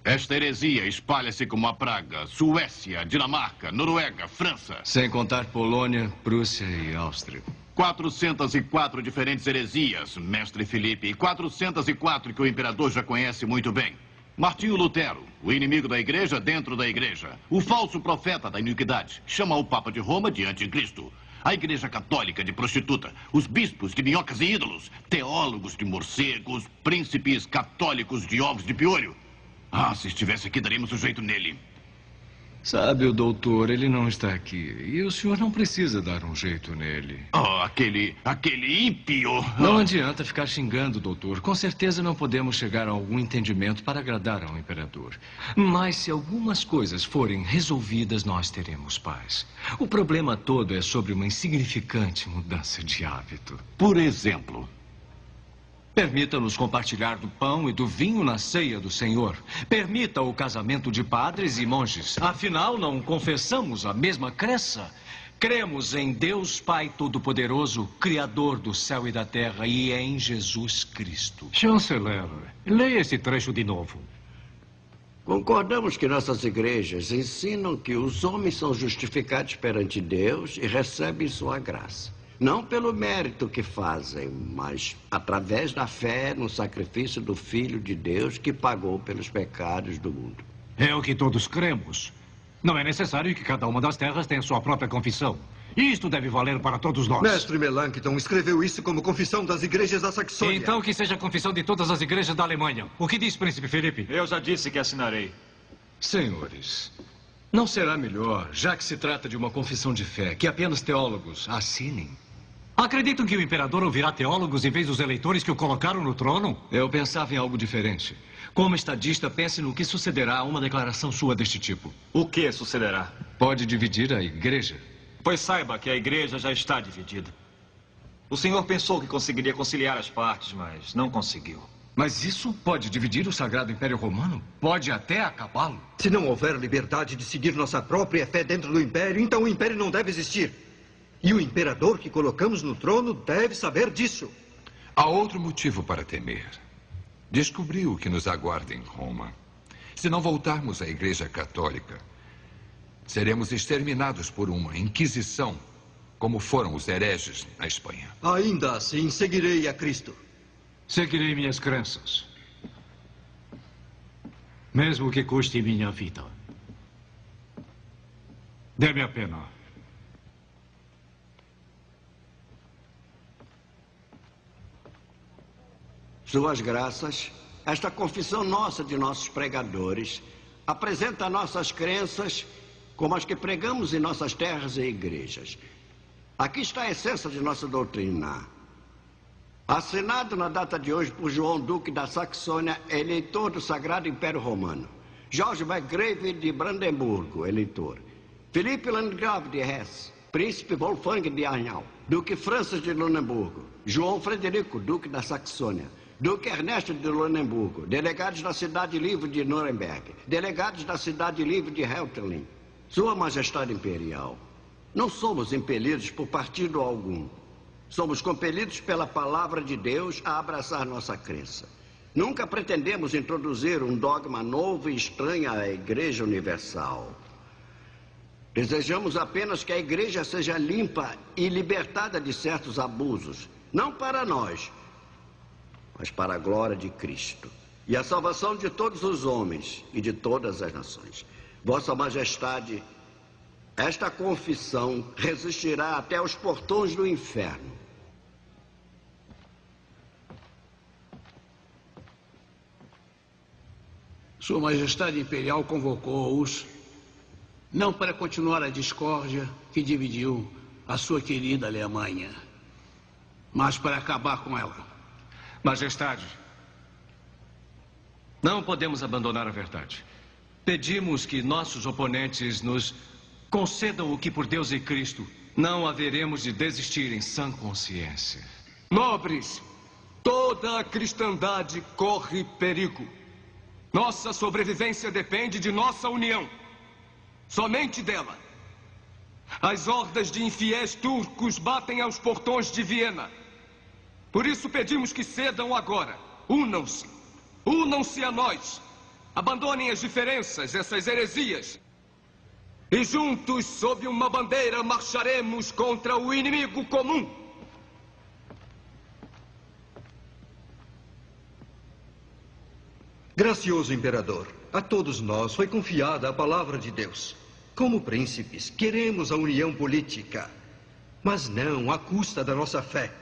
Esta heresia espalha-se como uma praga. Suécia, Dinamarca, Noruega, França. Sem contar Polônia, Prússia e Áustria. 404 diferentes heresias, mestre Felipe. E 404 que o imperador já conhece muito bem. Martinho Lutero, o inimigo da igreja dentro da igreja. O falso profeta da iniquidade. Chama o Papa de Roma de anticristo. A igreja católica de prostituta. Os bispos de minhocas e ídolos. Teólogos de morcegos. Príncipes católicos de ovos de piolho. Ah, se estivesse aqui, daríamos um jeito nele. Sabe, o doutor, ele não está aqui. E o senhor não precisa dar um jeito nele. Oh, aquele ímpio. Não adianta ficar xingando, doutor. Com certeza não podemos chegar a algum entendimento para agradar ao imperador. Mas se algumas coisas forem resolvidas, nós teremos paz. O problema todo é sobre uma insignificante mudança de hábito. Por exemplo... Permita-nos compartilhar do pão e do vinho na ceia do Senhor. Permita o casamento de padres e monges. Afinal, não confessamos a mesma crença. Cremos em Deus Pai Todo-Poderoso, Criador do céu e da terra, e em Jesus Cristo. Chanceler, leia esse trecho de novo. Concordamos que nossas igrejas ensinam que os homens são justificados perante Deus e recebem sua graça. Não pelo mérito que fazem, mas através da fé no sacrifício do Filho de Deus que pagou pelos pecados do mundo. É o que todos cremos. Não é necessário que cada uma das terras tenha sua própria confissão. Isto deve valer para todos nós. Mestre Melanchthon escreveu isso como confissão das igrejas da Saxônia. Então que seja a confissão de todas as igrejas da Alemanha. O que diz, príncipe Felipe? Eu já disse que assinarei. Senhores, não será melhor, já que se trata de uma confissão de fé, que apenas teólogos assinem? Acreditam que o imperador ouvirá teólogos em vez dos eleitores que o colocaram no trono? Eu pensava em algo diferente. Como estadista, pense no que sucederá a uma declaração sua deste tipo. O que sucederá? Pode dividir a igreja. Pois saiba que a igreja já está dividida. O senhor pensou que conseguiria conciliar as partes, mas não conseguiu. Mas isso pode dividir o Sagrado Império Romano? Pode até acabá-lo? Se não houver liberdade de seguir nossa própria fé dentro do Império, então o Império não deve existir. E o imperador que colocamos no trono deve saber disso. Há outro motivo para temer. Descobriu o que nos aguarda em Roma. Se não voltarmos à Igreja Católica, seremos exterminados por uma Inquisição, como foram os hereges na Espanha. Ainda assim, seguirei a Cristo. Seguirei minhas crenças. Mesmo que custe minha vida. Dê-me a pena. Suas graças, esta confissão nossa de nossos pregadores apresenta nossas crenças como as que pregamos em nossas terras e igrejas. Aqui está a essência de nossa doutrina. Assinado na data de hoje por João Duque da Saxônia, eleitor do Sagrado Império Romano. Jorge Margrave de Brandemburgo, eleitor. Felipe Landgrave de Hesse. Príncipe Wolfgang de Arnau. Duque Francis de Lunemburgo. João Frederico, Duque da Saxônia. Duque Ernesto de Lunemburgo. Delegados da Cidade Livre de Nuremberg. Delegados da Cidade Livre de Helterlin. Sua Majestade Imperial, não somos impelidos por partido algum. Somos compelidos pela palavra de Deus a abraçar nossa crença. Nunca pretendemos introduzir um dogma novo e estranho à Igreja Universal. Desejamos apenas que a Igreja seja limpa e libertada de certos abusos, não para nós, mas para a glória de Cristo e a salvação de todos os homens e de todas as nações. Vossa Majestade, esta confissão resistirá até os portões do inferno. Sua Majestade Imperial convocou-os não para continuar a discórdia que dividiu a sua querida Alemanha, mas para acabar com ela. Majestade, não podemos abandonar a verdade. Pedimos que nossos oponentes nos concedam o que por Deus e Cristo não haveremos de desistir em sã consciência. Nobres, toda a cristandade corre perigo. Nossa sobrevivência depende de nossa união. Somente dela. As hordas de infiéis turcos batem aos portões de Viena. Por isso pedimos que cedam agora. Unam-se. Unam-se a nós. Abandonem as diferenças, essas heresias. E juntos, sob uma bandeira, marcharemos contra o inimigo comum. Gracioso Imperador, a todos nós foi confiada a palavra de Deus. Como príncipes, queremos a união política, mas não à custa da nossa fé.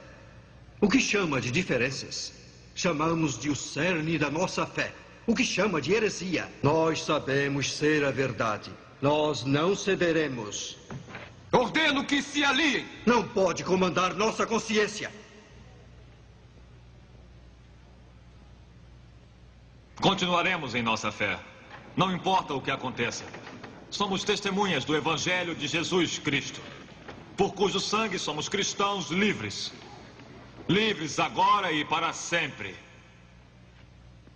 O que chama de diferenças, chamamos de o cerne da nossa fé. O que chama de heresia, nós sabemos ser a verdade. Nós não cederemos. Ordeno que se aliem. Não pode comandar nossa consciência. Continuaremos em nossa fé. Não importa o que aconteça. Somos testemunhas do Evangelho de Jesus Cristo, por cujo sangue somos cristãos livres. Livres agora e para sempre.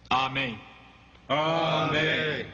Amém. Amém.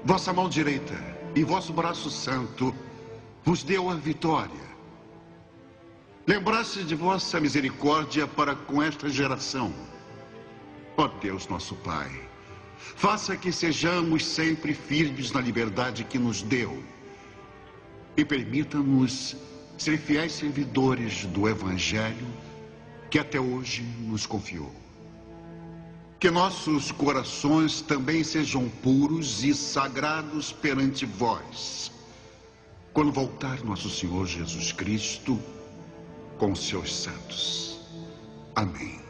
Vossa mão direita e vosso braço santo vos deu a vitória. Lembraste de vossa misericórdia para com esta geração. Ó Deus nosso Pai, faça que sejamos sempre firmes na liberdade que nos deu e permita-nos ser fiéis servidores do Evangelho que até hoje nos confiou. Que nossos corações também sejam puros e sagrados perante vós, quando voltar nosso Senhor Jesus Cristo com os seus santos. Amém.